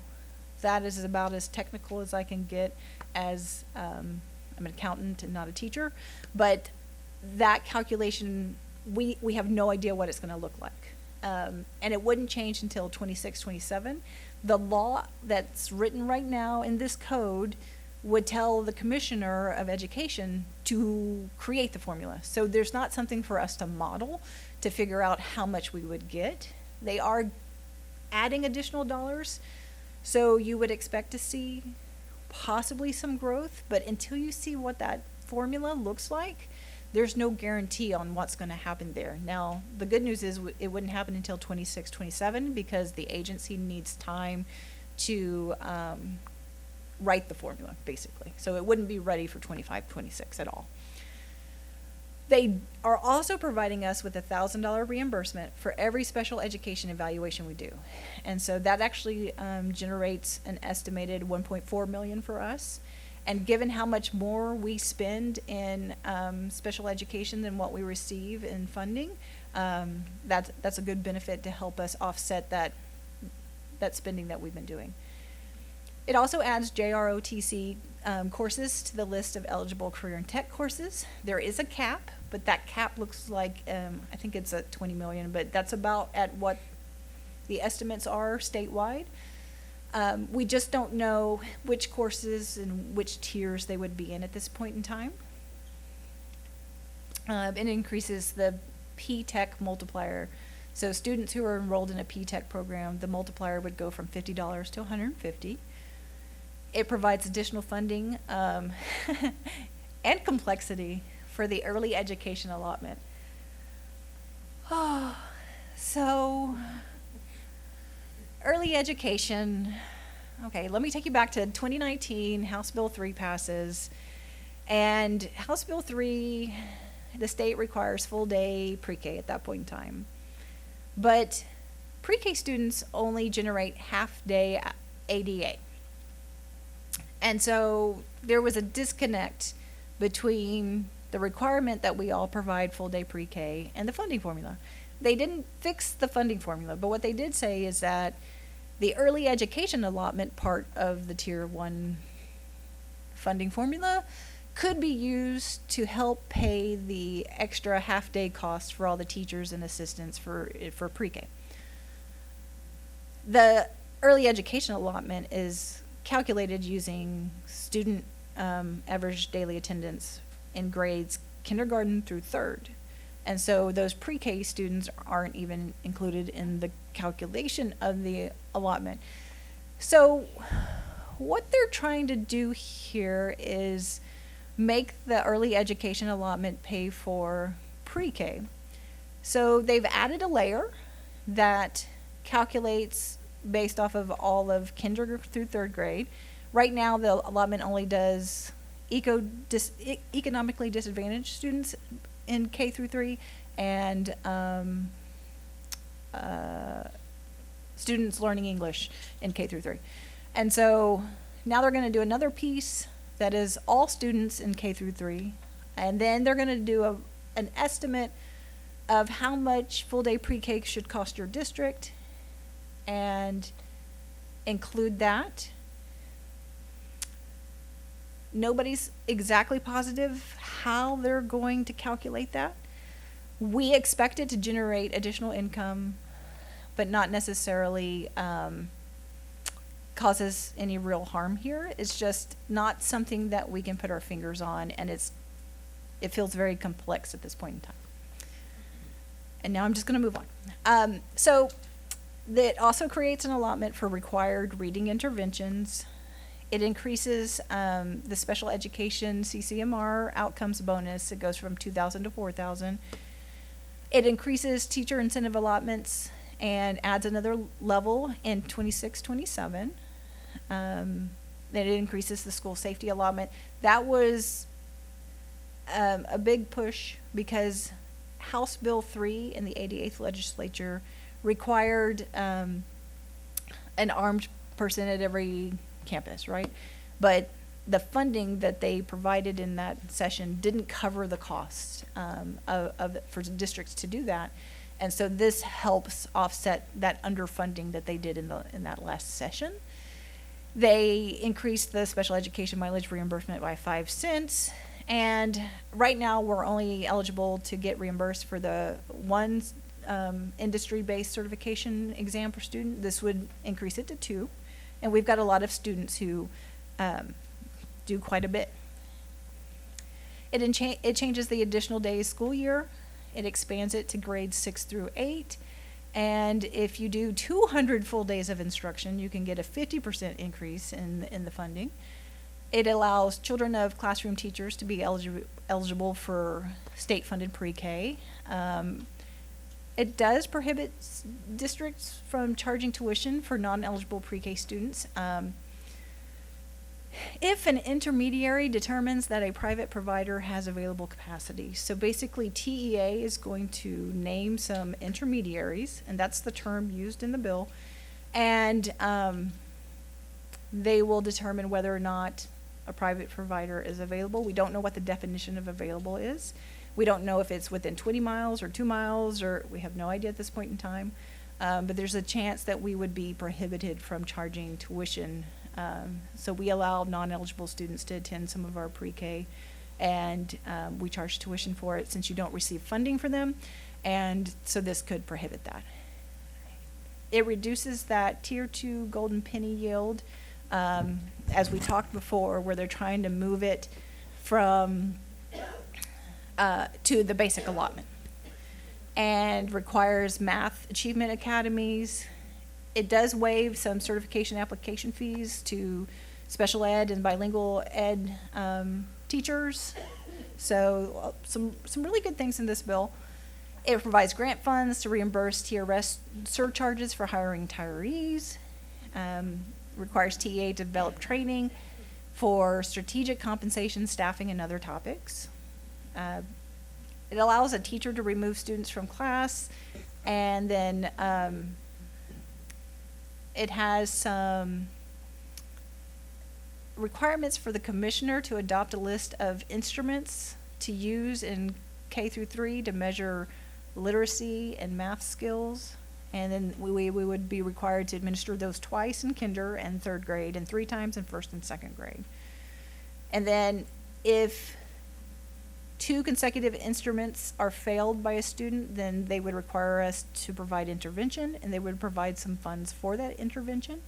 That is about as technical as I can get, as I'm an accountant and not a teacher. But that calculation, we have no idea what it's going to look like. And it wouldn't change until 26, 27. The law that's written right now in this code would tell the commissioner of education to create the formula. So there's not something for us to model to figure out how much we would get. They are adding additional dollars, so you would expect to see possibly some growth, but until you see what that formula looks like, there's no guarantee on what's going to happen there. Now, the good news is it wouldn't happen until 26, 27 because the agency needs time to write the formula, basically. So it wouldn't be ready for 25, 26 at all. They are also providing us with $1,000 reimbursement for every special education evaluation we do. And so that actually generates an estimated $1.4 million for us. And given how much more we spend in special education than what we receive in funding, that's a good benefit to help us offset that spending that we've been doing. It also adds JROTC courses to the list of eligible career and tech courses. There is a cap, but that cap looks like, I think it's at 20 million, but that's about at what the estimates are statewide. We just don't know which courses and which tiers they would be in at this point in time. It increases the P-TECH multiplier. So students who are enrolled in a P-TECH program, the multiplier would go from $50 to $150. It provides additional funding and complexity for the early education allotment. Oh, so early education. Okay, let me take you back to 2019. House Bill 3 passes. And House Bill 3, the state requires full day pre-K at that point in time. But pre-K students only generate half day ADA. And so there was a disconnect between the requirement that we all provide full day pre-K and the funding formula. They didn't fix the funding formula, but what they did say is that the early education allotment part of the Tier 1 funding formula could be used to help pay the extra half-day costs for all the teachers and assistants for pre-K. The early education allotment is calculated using student average daily attendance in grades kindergarten through third. And so those pre-K students aren't even included in the calculation of the allotment. So what they're trying to do here is make the early education allotment pay for pre-K. So they've added a layer that calculates based off of all of kindergarten through third grade. Right now, the allotment only does economically disadvantaged students in K through 3 and students learning English in K through 3. And so now they're going to do another piece that is all students in K through 3. And then they're going to do an estimate of how much full day pre-K should cost your district and include that. Nobody's exactly positive how they're going to calculate that. We expect it to generate additional income, but not necessarily causes any real harm here. It's just not something that we can put our fingers on, and it feels very complex at this point in time. And now I'm just going to move on. So it also creates an allotment for required reading interventions. It increases the special education CCMR outcomes bonus. It goes from $2,000 to $4,000. It increases teacher incentive allotments and adds another level in 26-27. Then it increases the school safety allotment. That was a big push because House Bill 3 in the 88th legislature required an armed person at every campus, right? But the funding that they provided in that session didn't cover the cost for districts to do that. And so this helps offset that underfunding that they did in that last session. They increased the special education mileage reimbursement by 5 cents. And right now, we're only eligible to get reimbursed for the one industry-based certification exam per student. This would increase it to 2. And we've got a lot of students who do quite a bit. It changes the additional days school year. It expands it to grades 6 through 8. And if you do 200 full days of instruction, you can get a 50% increase in the funding. It allows children of classroom teachers to be eligible for state-funded pre-K. It does prohibit districts from charging tuition for non-eligible pre-K students. If an intermediary determines that a private provider has available capacity. So basically, TEA is going to name some intermediaries, and that's the term used in the bill, and they will determine whether or not a private provider is available. We don't know what the definition of available is. We don't know if it's within 20 miles or 2 miles, or we have no idea at this point in time. But there's a chance that we would be prohibited from charging tuition. So we allow non-eligible students to attend some of our pre-K, and we charge tuition for it since you don't receive funding for them. And so this could prohibit that. It reduces that Tier 2 golden penny yield, as we talked before, where they're trying to move it from to the basic allotment, and requires math achievement academies. It does waive some certification application fees to special ed and bilingual ed teachers. So some really good things in this bill. It provides grant funds to reimburse TRS surcharges for hiring retirees. Requires TEA to develop training for strategic compensation, staffing, and other topics. It allows a teacher to remove students from class, and then it has some requirements for the commissioner to adopt a list of instruments to use in K through 3 to measure literacy and math skills. And then we would be required to administer those twice in kinder and 3rd grade and 3 times in 1st and 2nd grade. And then if 2 consecutive instruments are failed by a student, then they would require us to provide intervention, and they would provide some funds for that intervention.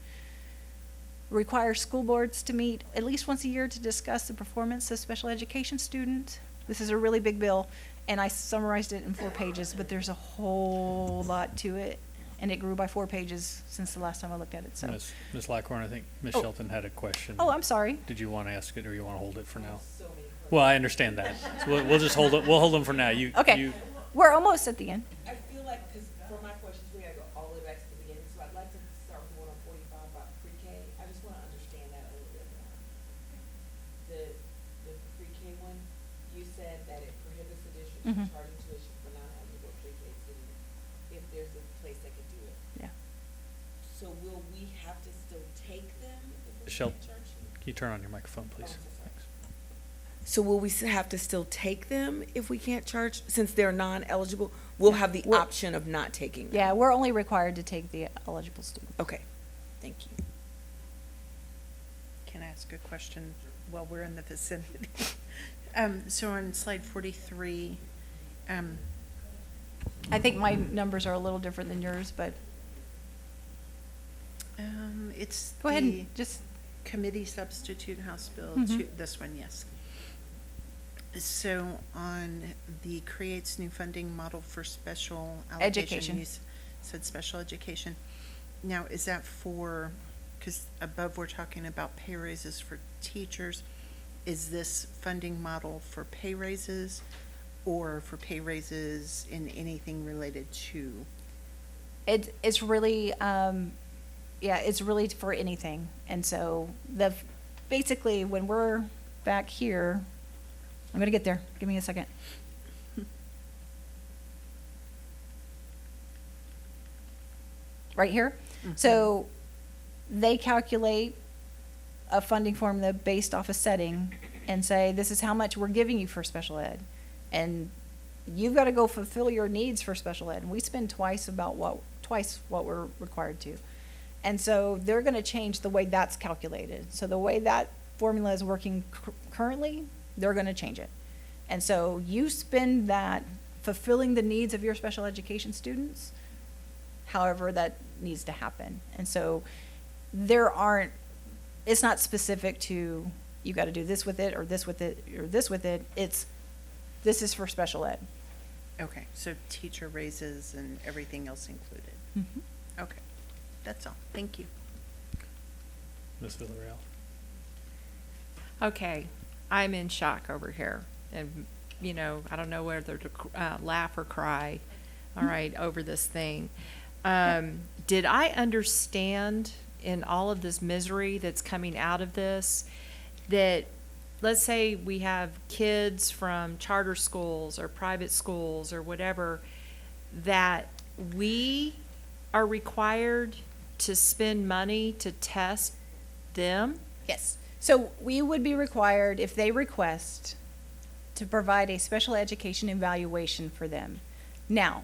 Require school boards to meet at least once a year to discuss the performance of special education students. This is a really big bill, and I summarized it in 4 pages, but there's a whole lot to it, and it grew by 4 pages since the last time I looked at it, so. Ms. Lackhorn, I think Ms. Oh. Shelton had a question. Oh, I'm sorry. Did you want to ask it, or you want to hold it for now? Well, I understand that. So we'll just hold it. We'll hold them for now. Okay, we're almost at the end. I feel like, because for my questions, we gotta go all the way back to the beginning, so I'd like to start with the one on 45 about pre-K. I just wanna understand that a little bit more. The pre-K one, you said that it prohibits the district from Mhm. charging tuition for non-eligible pre-K students if there's a place that could do it. Yeah. So will we have to still take them if we Shel- can't charge them? Can you turn on your microphone, please? Oh, so sorry. Thanks. So will we have to still take them if we can't charge, since they're non-eligible? We'll have the We're- option of not taking them? Yeah, we're only required to take the eligible students. Okay, thank you. ask a question while we're in the vicinity? So on slide 43, I think my numbers are a little different than yours, but it's go ahead the and just, committee substitute House Bill Mhm. 2, this one, yes. So on the creates new funding model for special allocation. Education. You said special education. Now, is that for, because above we're talking about pay raises for teachers. Is this funding model for pay raises or for pay raises in anything related to? it's really, yeah, it's really for anything. And so basically, when we're back here, I'm gonna get there. Give me a second. Right here. So they calculate a funding formula based off a setting and say, this is how much we're giving you for special ed. And you've got to go fulfill your needs for special ed. And we spend twice what we're required to. And so they're going to change the way that's calculated. So the way that formula is working currently, they're going to change it. And so you spend that fulfilling the needs of your special education students, however that needs to happen. And so it's not specific to, you got to do this with it, or this with it, or this with it. This is for special ed. Okay, so teacher raises and everything else included. Okay, that's all. Thank you. Ms. Villarreal. Okay, I'm in shock over here. And, I don't know whether to laugh or cry, all right, over this thing. Did I understand in all of this misery that's coming out of this, that let's say we have kids from charter schools or private schools or whatever, that we are required to spend money to test them? Yes. So we would be required, if they request, to provide a special education evaluation for them. Now,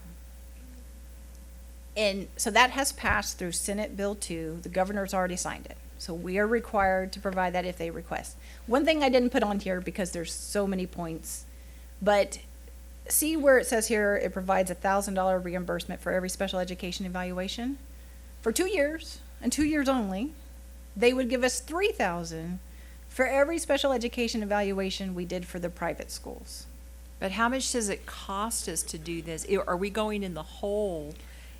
and so that has passed through Senate Bill 2. The governor's already signed it. So we are required to provide that if they request. One thing I didn't put on here because there's so many points, but see where it says here, it provides $1,000 reimbursement for every special education evaluation? For 2 years, and 2 years only, they would give us $3,000 for every special education evaluation we did for the private schools. But how much does it cost us to do this? Are we going in the hole?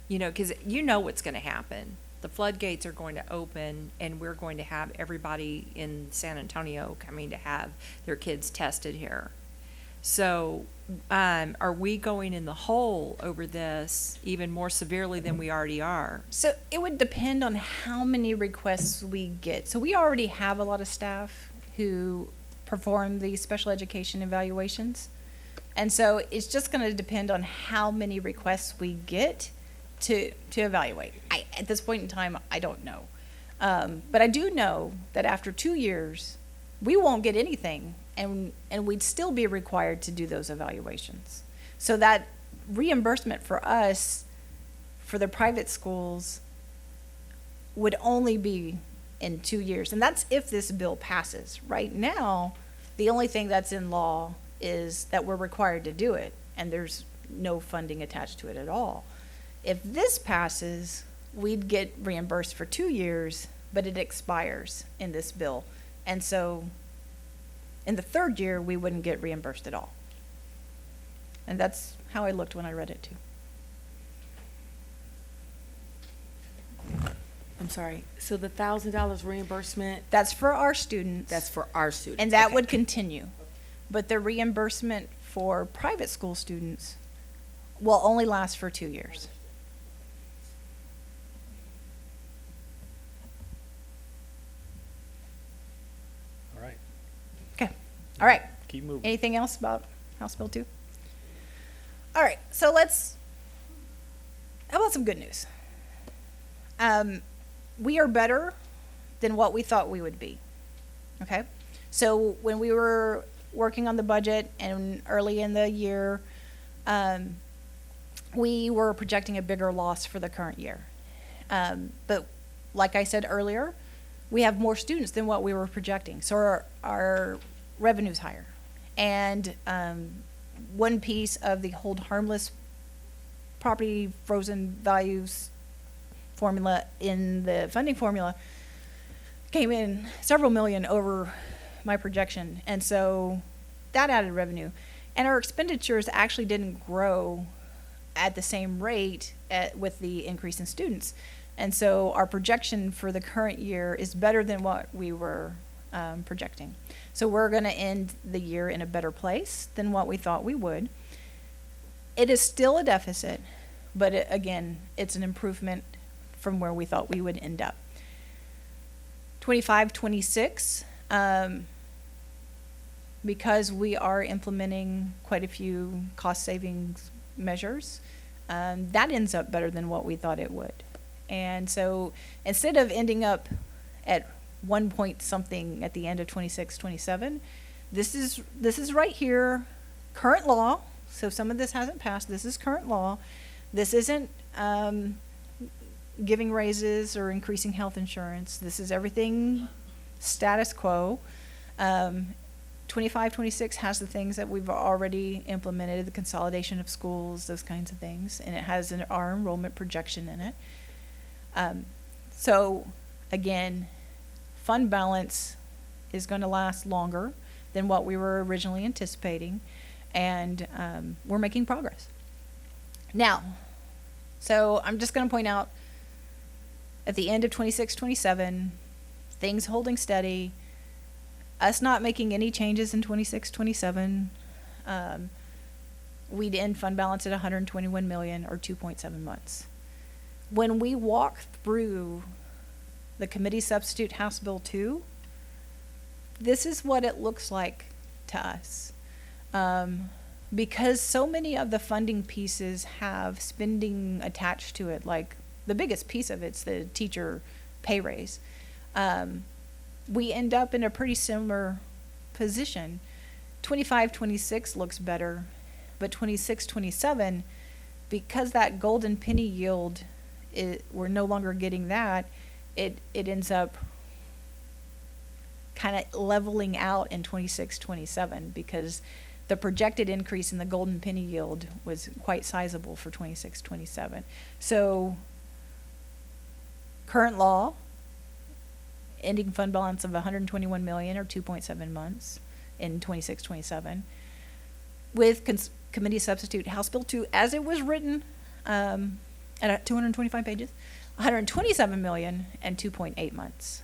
Because you know what's going to happen. The floodgates are going to open, and we're going to have everybody in San Antonio coming to have their kids tested here. So, are we going in the hole over this even more severely than we already are? So it would depend on how many requests we get. So we already have a lot of staff who perform these special education evaluations. And so it's just going to depend on how many requests we get to evaluate. At this point in time, I don't know. But I do know that after 2 years, we won't get anything, and we'd still be required to do those evaluations. So that reimbursement for us, for the private schools, would only be in 2 years. And that's if this bill passes. Right now, the only thing that's in law is that we're required to do it, and there's no funding attached to it at all. If this passes, we'd get reimbursed for 2 years, but it expires in this bill. And so in the third year, we wouldn't get reimbursed at all. And that's how I looked when I read it too. I'm sorry. So the $1,000 reimbursement, That's for our students. that's for our students. And that Okay. would continue. But the reimbursement for private school students will only last for 2 years. All right, Okay, all right. keep moving. Anything else about House Bill 2? All right, so how about some good news? We are better than what we thought we would be, okay? So when we were working on the budget and early in the year, we were projecting a bigger loss for the current year. But like I said earlier, we have more students than what we were projecting, so our revenue's higher. And one piece of the hold harmless property frozen values formula in the funding formula came in several million over my projection, and so that added revenue. And our expenditures actually didn't grow at the same rate with the increase in students. And so our projection for the current year is better than what we were projecting. So we're going to end the year in a better place than what we thought we would. It is still a deficit, but again, it's an improvement from where we thought we would end up. 25, 26, because we are implementing quite a few cost savings measures, that ends up better than what we thought it would. And so instead of ending up at 1 point something at the end of 26, 27, this is right here, current law. So some of this hasn't passed. This is current law. This isn't giving raises or increasing health insurance. This is everything status quo. 25, 26 has the things that we've already implemented, the consolidation of schools, those kinds of things, and it has our enrollment projection in it. So again, fund balance is going to last longer than what we were originally anticipating, and we're making progress. Now, so I'm just going to point out, at the end of 26, 27, things holding steady, us not making any changes in 26, 27, we'd end fund balance at 121 million or 2.7 months. When we walk through the committee substitute House Bill 2, this is what it looks like to us. Because so many of the funding pieces have spending attached to it, like the biggest piece of it's the teacher pay raise. We end up in a pretty similar position. 25, 26 looks better, but 26, 27, because that golden penny yield, we're no longer getting that, it ends up kind of leveling out in 26, 27, because the projected increase in the golden penny yield was quite sizable for 26, 27. So current law, ending fund balance of 121 million or 2.7 months in 26, 27, with committee substitute House Bill 2 as it was written at 225 pages, 127 million and 2.8 months.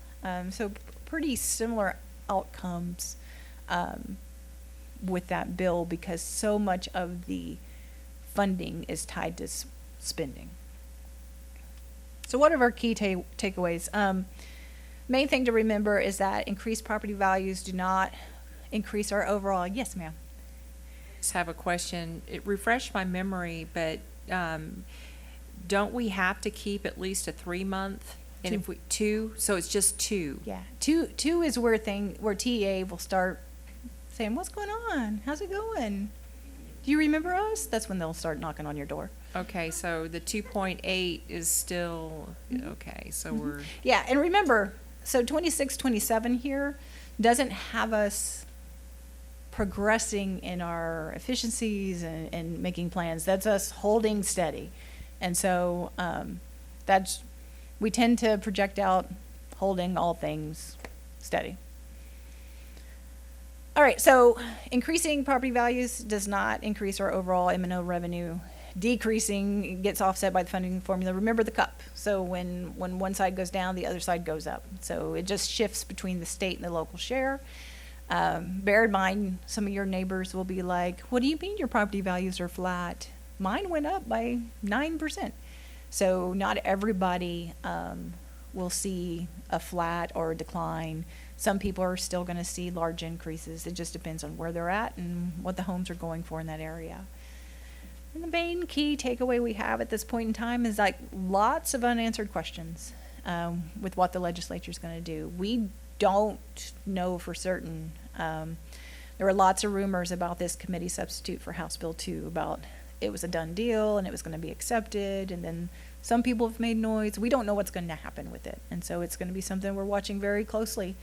So pretty similar outcomes with that bill, because so much of the funding is tied to spending. So what are our key takeaways? Main thing to remember is that increased property values do not increase our overall. Yes, ma'am. Just have a question. It refreshed my memory, but don't we have to keep at least a 3-month? And if we 2, so it's just 2. Yeah, two is where TEA will start saying, "What's going on? How's it going? Do you remember us?" That's when they'll start knocking on your door. Okay, so the 2.8 is still okay. So we're Yeah, and remember, so 26, 27 here doesn't have us progressing in our efficiencies and making plans. That's us holding steady. And so we tend to project out holding all things steady. All right, so increasing property values does not increase our overall M&O revenue. Decreasing gets offset by the funding formula. Remember the cup. So when one side goes down, the other side goes up. So it just shifts between the state and the local share. Bear in mind, some of your neighbors will be like, "What do you mean your property values are flat? Mine went up by 9%. So not everybody will see a flat or a decline. Some people are still going to see large increases. It just depends on where they're at and what the homes are going for in that area. And the main key takeaway we have at this point in time is like lots of unanswered questions with what the legislature is going to do. We don't know for certain. There were lots of rumors about this committee substitute for House Bill 2 about it was a done deal and it was going to be accepted, and then Some people have made noise. We don't know what's going to happen with it. And so it's going to be something we're watching very closely.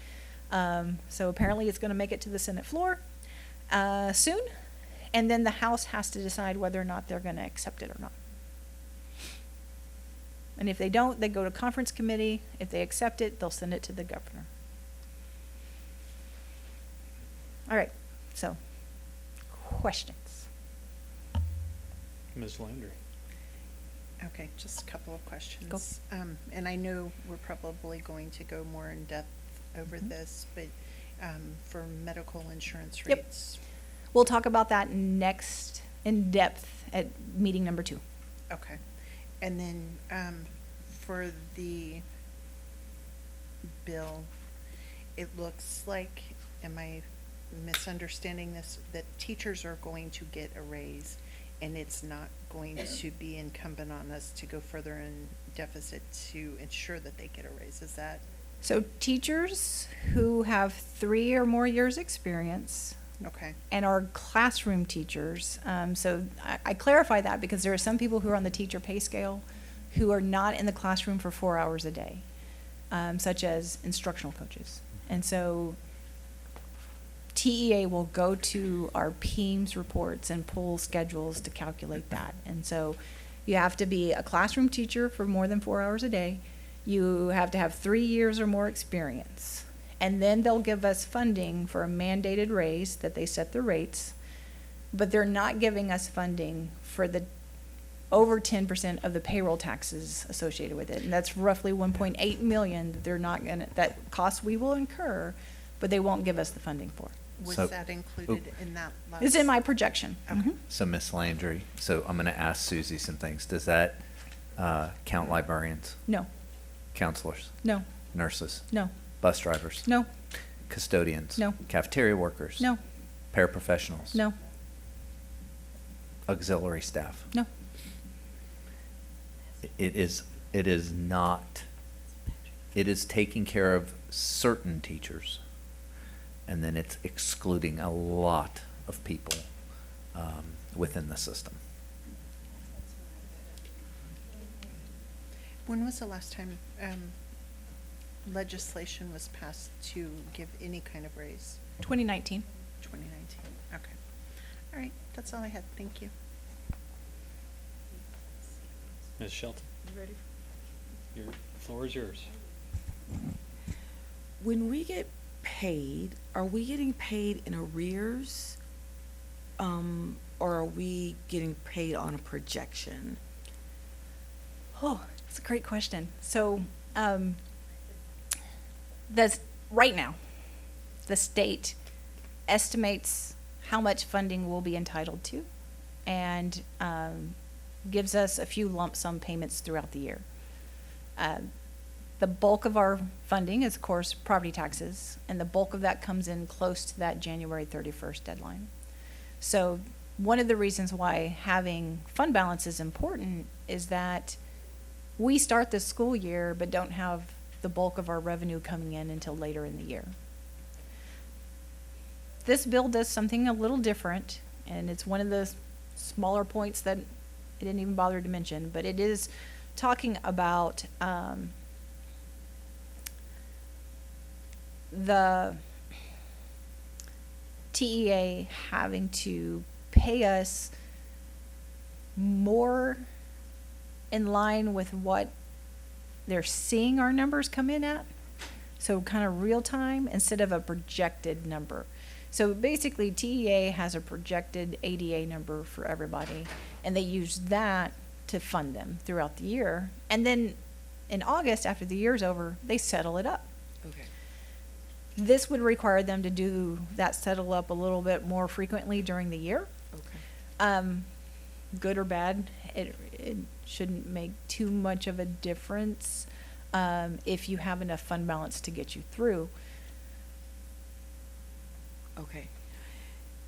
So apparently it's going to make it to the Senate floor soon. And then the House has to decide whether or not they're going to accept it or not. And if they don't, they go to conference committee. If they accept it, they'll send it to the governor. All right, so questions? Ms. Landry. Okay, just a couple of questions. And I know we're probably going to go more in depth over this, but for medical insurance Yep. rates. We'll talk about that next in depth at meeting number 2. Okay. And then for the bill, it looks like, am I misunderstanding this, that teachers are going to get a raise and it's not going to be incumbent on us to go further in deficit to ensure that they get a raise? Is that? So teachers who have 3 or more years experience Okay. and are classroom teachers. So I clarify that because there are some people who are on the teacher pay scale who are not in the classroom for 4 hours a day, such as instructional coaches. And so TEA will go to our PEAMS reports and pull schedules to calculate that. And so you have to be a classroom teacher for more than 4 hours a day. You have to have 3 years or more experience. And then they'll give us funding for a mandated raise that they set the rates, but they're not giving us funding for the over 10% of the payroll taxes associated with it. And that's roughly 1.8 million that they're not gonna, that cost we will incur, but they won't give us the funding for. Was So- that included in that last? It's in my projection. Okay. Mhm. So Miss Landry, so I'm gonna ask Susie some things. Does that count librarians, No, counselors, no, nurses, no, bus drivers, no, custodians? No. Cafeteria workers? no, Paraprofessionals? no, Auxiliary staff? no. It is not, it is taking care of certain teachers, and then it's excluding a lot of people within the system. When was the last time legislation was passed to give any kind of raise? 2019. 2019, okay. All right, that's all I had, thank you. Ms. Shelton. Ready? Your floor is yours. When we get paid, are we getting paid in arrears? Or are we getting paid on a projection? Oh, that's a great question. So, that's right now, the state estimates how much funding we'll be entitled to and gives us a few lump sum payments throughout the year. The bulk of our funding is, of course, property taxes, and the bulk of that comes in close to that January 31st deadline. So one of the reasons why having fund balance is important is that we start the school year but don't have the bulk of our revenue coming in until later in the year. This bill does something a little different, and it's one of the smaller points that I didn't even bother to mention, but it is talking about the TEA having to pay us more in line with what they're seeing our numbers come in at. So kind of real time instead of a projected number. So basically TEA has a projected ADA number for everybody, and they use that to fund them throughout the year. And then in August, after the year's over, they settle it up. Okay. This would require them to do that settle up a little bit more frequently during the year. Okay. Good or bad, it shouldn't make too much of a difference if you have enough fund balance to get you through. Okay.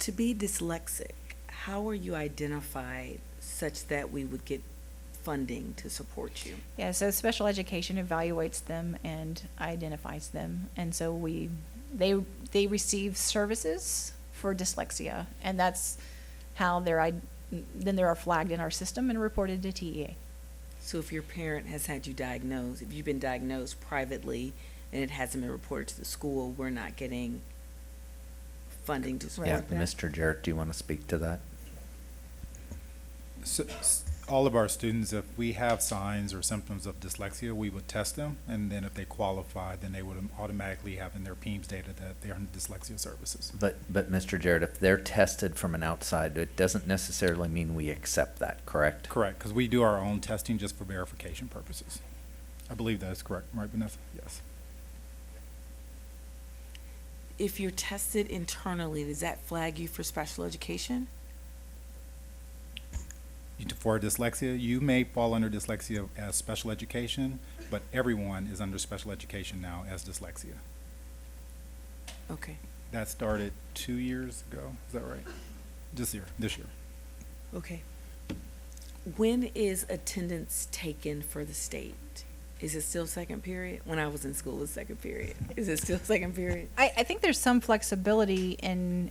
To be dyslexic, how are you identified such that we would get funding to support you? Yeah, so special education evaluates them and identifies them, and so they receive services for dyslexia, and that's how then they are flagged in our system and reported to TEA. So if your parent has had you diagnosed, if you've been diagnosed privately and it hasn't been reported to the school, we're not getting funding to Yeah, support that? Mr. Jarrett, do you want to speak to that? All of our students, if we have signs or symptoms of dyslexia, we would test them, and then if they qualify, then they would automatically have in their PEMS data that they're in dyslexia services. But Mr. Jarrett, if they're tested from an outside, it doesn't necessarily mean we accept that, correct? Correct, because we do our own testing just for verification purposes. I believe that is correct, right, Vanessa? Yes. If you're tested internally, does that flag you for special education? For dyslexia, you may fall under dyslexia as special education, but everyone is under special education now as dyslexia. Okay, That started 2 years ago, is that right? This year. okay. When is attendance taken for the state? Is it still second period? When I was in school, it was second period. Is it still second period? I think there's some flexibility in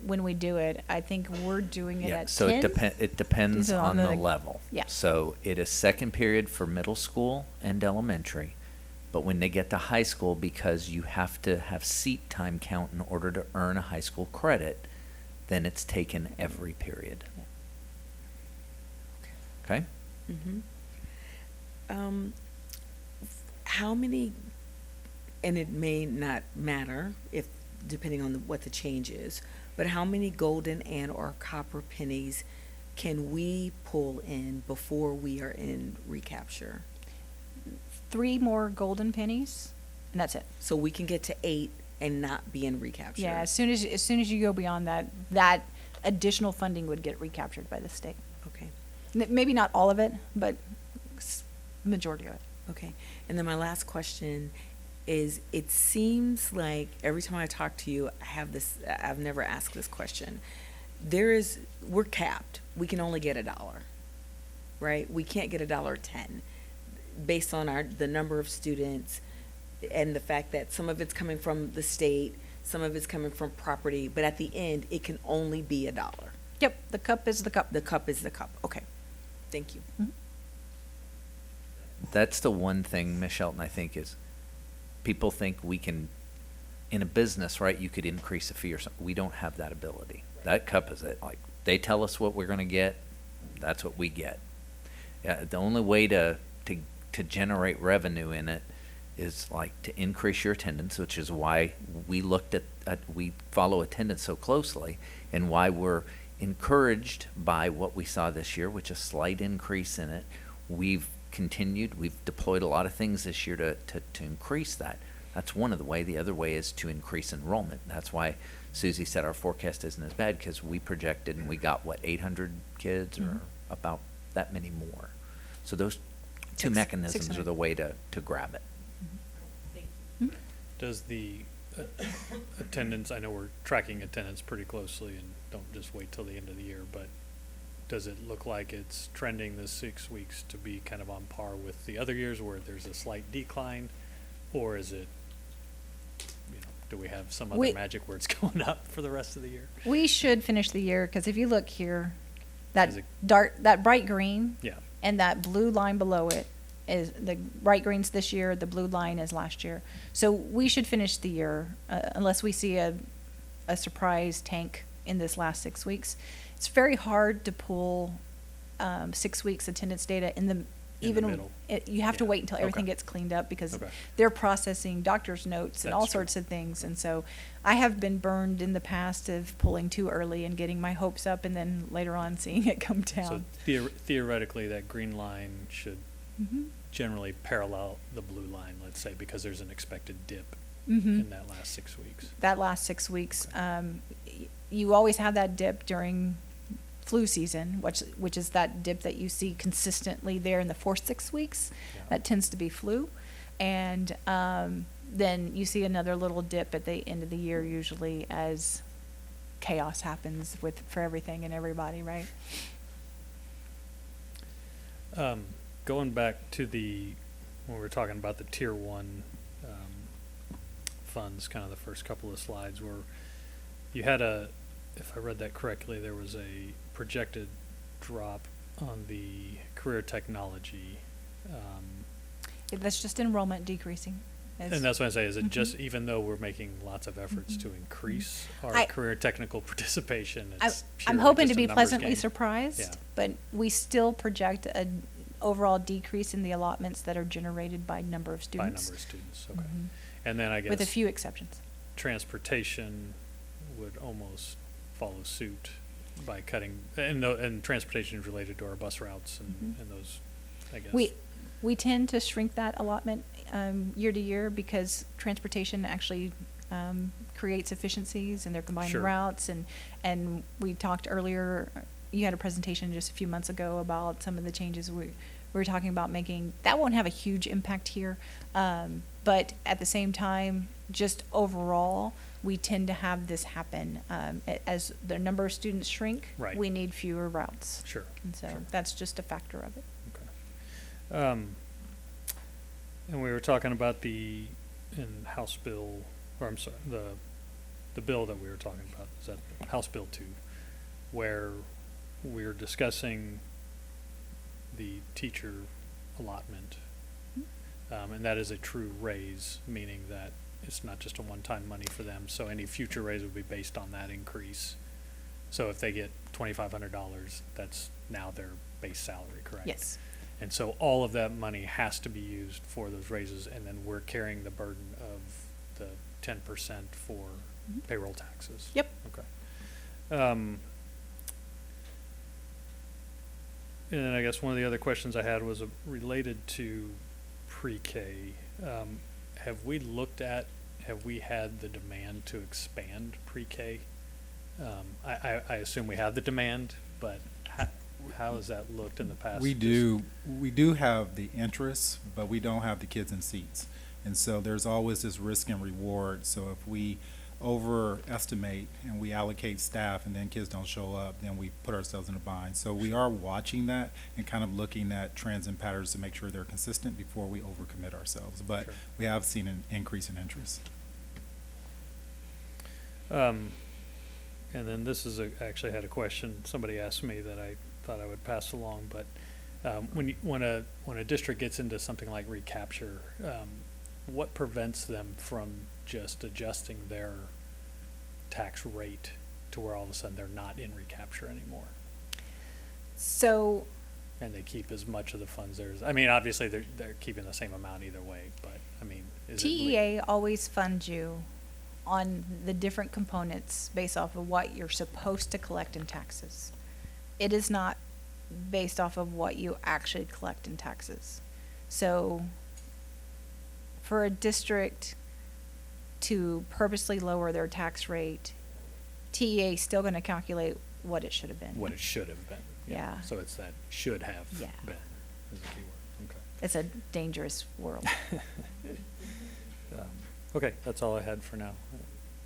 when we do it. I think we're doing it Yeah, at so 10. it depends Is it on on the the- level. Yeah. So it is second period for middle school and elementary, but when they get to high school, because you have to have seat time count in order to earn a high school credit, then it's taken every period. Okay? Mm-hmm. How many, and it may not matter if, depending on what the change is, but how many golden and or copper pennies can we pull in before we are in recapture? 3 more golden pennies, and that's it. So we can get to 8 and not be in recapture? Yeah, as soon as you go beyond that, that additional funding would get recaptured by the state. Okay. Maybe not all of it, but majority of it. Okay, and then my last question is, it seems like every time I talk to you, I've never asked this question. We're capped. We can only get $1, right? We can't get $1.10 based on the number of students and the fact that some of it's coming from the state, some of it's coming from property, but at the end, it can only be $1. Yep, the cup is the cup. The cup is the cup. Okay, thank you. That's the one thing, Ms. Shelton, I think is, people think we can, in a business, right, you could increase a fee or something. We don't have that ability. That cup is it. Like, they tell us what we're gonna get, that's what we get. Yeah, the only way to generate revenue in it is like to increase your attendance, which is why we looked at we follow attendance so closely, and why we're encouraged by what we saw this year, which is a slight increase in it. We've deployed a lot of things this year to increase that. That's one of the way. The other way is to increase enrollment. That's why Susie said our forecast isn't as bad, because we projected and we got, 800 kids or about that many more. So those two mechanisms 600. are the way to grab it. Does the attendance, I know we're tracking attendance pretty closely and don't just wait till the end of the year, but does it look like it's trending this 6 weeks to be kind of on par with the other years where there's a slight decline? Or is it, do we have some other magic where it's going up for the rest of the year? We should finish the year, because if you look here, Is it- that bright green Yeah, and that blue line below it is the bright green's this year, the blue line is last year. So we should finish the year, unless we see a surprise tank in this last 6 weeks. It's very hard to pull 6 weeks attendance data in the middle. You have to Yeah. wait until everything Okay. gets cleaned up, because Okay. they're processing doctor's notes and all That's true. sorts of things. And so I have been burned in the past of pulling too early and getting my hopes up and then later on seeing it come so down. theoretically, that green line should Mhm. generally parallel the blue line, let's say, because there's an expected dip Mhm. in that last 6 weeks. That last 6 weeks, you always have that dip during flu season, which is that dip that you see consistently there in the 4-6 weeks. Yeah. That tends to be flu. And then you see another little dip at the end of the year, usually, as chaos happens for everything and everybody, right? Going back to when we were talking about the tier 1 funds, kind of the first couple of slides, where you had if I read that correctly, there was a projected drop on the career technology, That's just enrollment decreasing. and that's what I say, is it just, even though we're making lots of efforts to increase our I- career technical participation, I'm it's I'm purely hoping just to a be numbers pleasantly game? surprised, Yeah. but we still project an overall decrease in the allotments that are generated by number of By students. number of students, okay. Mhm. And then I With a guess few exceptions. transportation would almost follow suit by cutting, and transportation is related to our bus routes Mhm. and those, I guess. We tend to shrink that allotment year to year because transportation actually creates efficiencies and they're combining Sure. routes. And we talked earlier, you had a presentation just a few months ago about some of the changes we were talking about making. That won't have a huge impact here. But at the same time, just overall, we tend to have this happen. As the number of students shrink, Right. we need fewer routes. Sure. And so Sure. that's just a factor of it. Okay. And we were talking about in House Bill, or I'm sorry, the bill that we were talking about, is that House Bill 2, where we're discussing the teacher allotment. And that is a true raise, meaning that it's not just a one-time money for them, so any future raise would be based on that increase. So if they get $2,500, that's now their base salary, correct? Yes. And so all of that money has to be used for those raises, and then we're carrying the burden of the 10% for Mhm. payroll taxes. Yep. Okay. And then I guess one of the other questions I had was related to pre-K. Have we had the demand to expand pre-K? I assume we have the demand, but how has that looked in the past? We do have the interest, but we don't have the kids in seats. And so there's always this risk and reward. So if we overestimate and we allocate staff and then kids don't show up, then we put ourselves in a bind. So we are watching that and kind of looking at trends and patterns to make sure they're consistent before we overcommit ourselves. But Sure. we have seen an increase in interest. And then this is actually had a question somebody asked me that I thought I would pass along, but when a district gets into something like recapture, what prevents them from just adjusting their tax rate to where all of a sudden they're not in recapture anymore So and they keep as much of the funds there? I mean, obviously they're keeping the same amount either way, but I mean, is it TEA always funds you on the different components based off of what you're supposed to collect in taxes. It is not based off of what you actually collect in taxes. So for a district to purposely lower their tax rate, TEA is still going to calculate what it should have been. what it should have been? Yeah. So it's that should have Yeah. been is the key word. Okay. It's a dangerous world. Okay, that's all I had for now.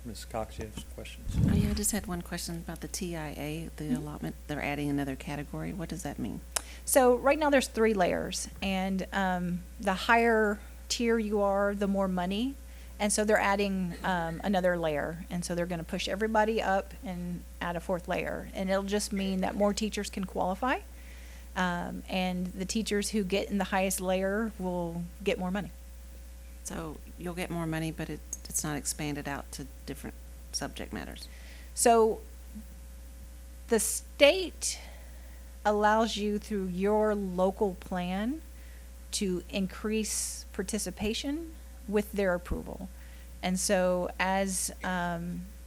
Ms. Cox, you have some questions? Oh, yeah, I just had one question about the TIA, the allotment. They're adding another category. What does that mean? So right now there's 3 layers, and the higher tier you are, the more money, and so they're adding another layer, and so they're going to push everybody up and add a 4th layer, and it'll just mean that more teachers can qualify, and the teachers who get in the highest layer will get more money. So you'll get more money, but it's not expanded out to different subject matters. So the state allows you through your local plan to increase participation with their approval. And so as,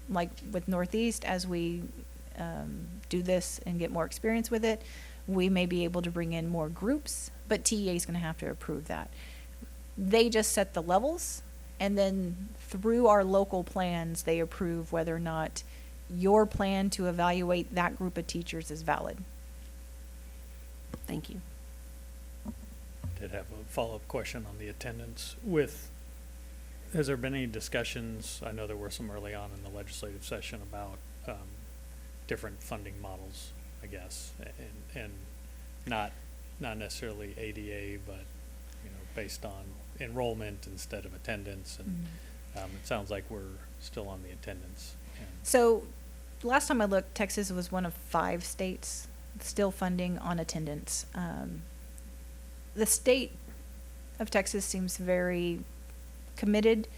like with Northeast, as we do this and get more experience with it, we may be able to bring in more groups, but TEA is going to have to approve that. They just set the levels, and then through our local plans, they approve whether or not your plan to evaluate that group of teachers is valid. Thank you. Did have a follow-up question on the attendance has there been any discussions, I know there were some early on in the legislative session about different funding models, I guess, and not necessarily ADA, but, based on enrollment instead of attendance, and it sounds like we're still on the attendance. So last time I looked, Texas was one of 5 states still funding on attendance. The state of Texas seems very committed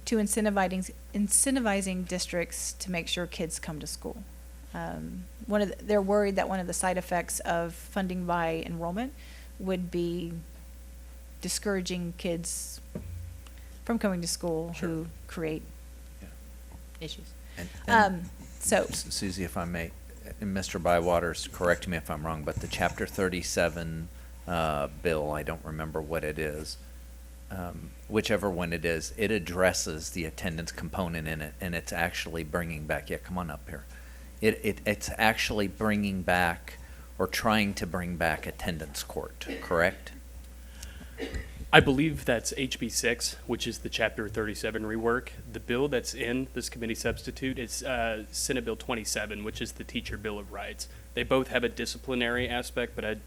to incentivizing districts to make sure kids come to school. They're worried that one of the side effects of funding by enrollment would be discouraging kids from coming to school who create Yeah. issues. And So, Susie, if I may, and Mr. Bywaters, correct me if I'm wrong, but the Chapter 37 bill, I don't remember what it is, whichever one it is, it addresses the attendance component in it, and it's actually bringing back, yeah, come on up here. It's actually bringing back, or trying to bring back attendance court, correct? I believe that's HB 6, which is the Chapter 37 rework. The bill that's in this committee substitute is Senate Bill 27, which is the Teacher Bill of Rights. They both have a disciplinary aspect, but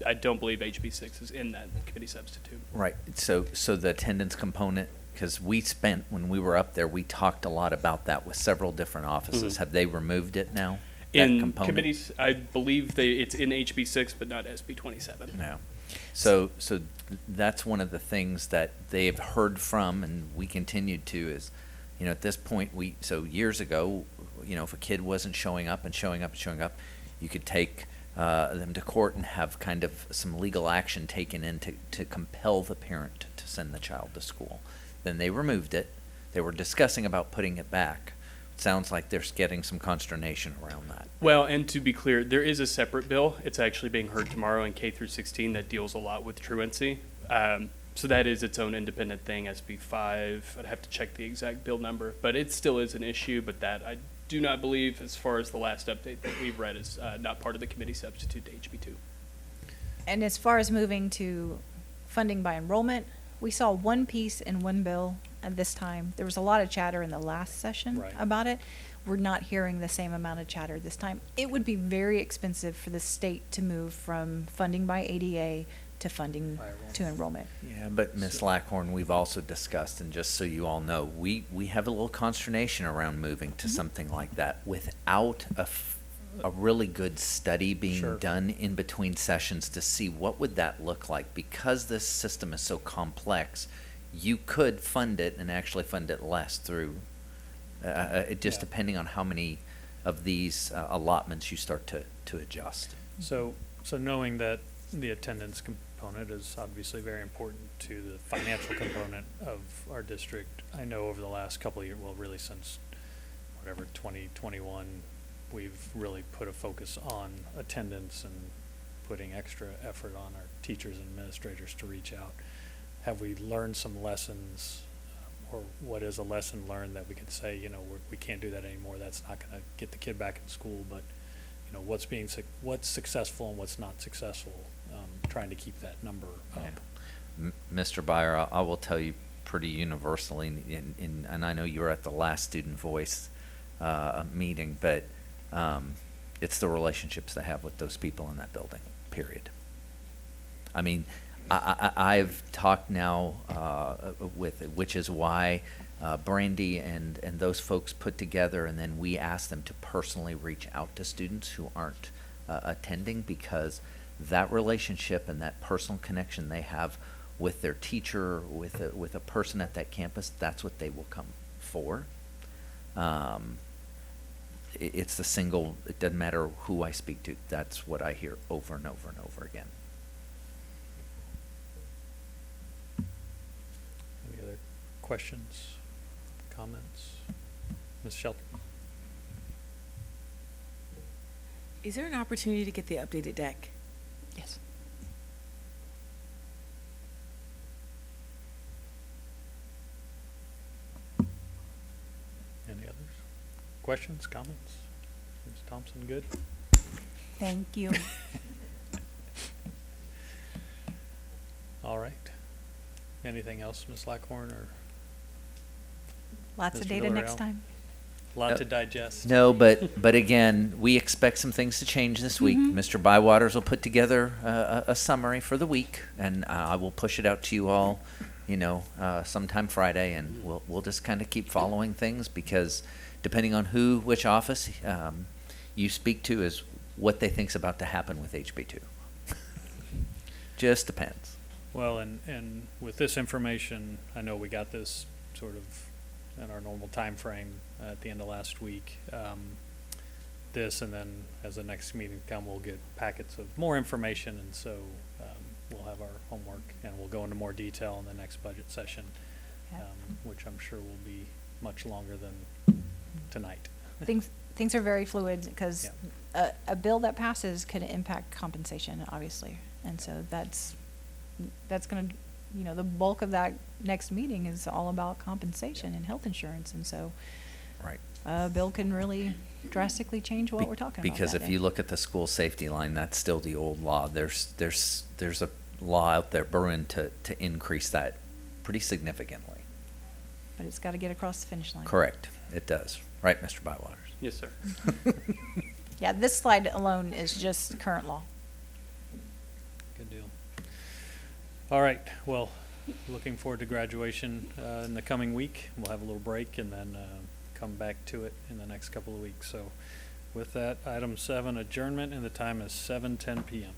I don't believe HB 6 is in that committee substitute. Right, so the attendance component, because when we were up there, we talked a lot about that with several different offices. Mhm. Have they removed it now? that In component? committees, I believe it's in HB 6, but not SB 27. No. So that's one of the things that they've heard from, and we continued to, is, at this point, so years ago, if a kid wasn't showing up, you could take them to court and have kind of some legal action taken in to compel the parent to send the child to school. Then they removed it. They were discussing about putting it back. Sounds like they're getting some consternation around that. Well, and to be clear, there is a separate bill. It's actually being heard tomorrow in K through 16 that deals a lot with truancy. So that is its own independent thing, SB 5. I'd have to check the exact bill number, but it still is an issue. But that I do not believe, as far as the last update that we've read, is not part of the committee substitute to HB 2. and as far as moving to funding by enrollment, we saw one piece in one bill at this time. There was a lot of chatter in the last session Right. about it. We're not hearing the same amount of chatter this time. It would be very expensive for the state to move from funding by ADA to funding By enrollment. to enrollment. Yeah, but Ms. Lackhorn, we've also discussed, and just so you all know, we have a little consternation around moving to something like that without a really good study being Sure. done in between sessions to see what would that look like. Because this system is so complex, you could fund it and actually fund it less through, it just Yeah. depending on how many of these allotments you start to adjust. So knowing that the attendance component is obviously very important to the financial component of our district, I know over the last couple of years, well, really since whatever, 2021, we've really put a focus on attendance and putting extra effort on our teachers and administrators to reach out. Have we learned some lessons, or what is a lesson learned that we could say, we can't do that anymore, that's not gonna get the kid back in school, but, what's successful and what's not successful, trying to keep that number up. Mr. Byer, I will tell you pretty universally, and I know you were at the last Student Voice meeting, but it's the relationships they have with those people in that building, period. I mean, I've talked now which is why Brandy and those folks put together, and then we ask them to personally reach out to students who aren't attending, because that relationship and that personal connection they have with their teacher, with a person at that campus, that's what they will come for. It's it doesn't matter who I speak to, that's what I hear over and over and over again. Any other questions, comments? Ms. Shelton? Is there an opportunity to get the updated deck? Yes. Any others? Questions, comments? Ms. Thompson, good? Thank you. All right. Anything else, Ms. Lackhorn, or Lots of Mr. data next Villarreal? time. lot to digest? No, but again, we expect some things to change this week. Mr. Bywaters will put together a summary for the week, and I will push it out to you all, sometime Friday, and we'll just kind of keep following things, because depending on which office you speak to, is what they think's about to happen with HB2. Just depends. Well, and with this information, I know we got this sort of in our normal time frame at the end of last week. This, and then as the next meeting come, we'll get packets of more information, and so we'll have our homework, and we'll go into more detail in the next budget session, Okay. which I'm sure will be much longer than tonight. Things are very fluid, because Yeah. a bill that passes could impact compensation, obviously. And so that's gonna, the bulk of that next meeting is all about compensation and health insurance. And so Right. a bill can really drastically change what we're talking about Because that if day. you look at the school safety line, that's still the old law. There's a law out there brewing to increase that pretty significantly. But it's gotta get across the finish line. Correct. It does. Right, Mr. Bywaters? Yes, sir. Yeah, this slide alone is just current law. Good deal. All right, well, looking forward to graduation in the coming week. We'll have a little break and then come back to it in the next couple of weeks. So with that, item 7, adjournment, and the time is 7:10 PM.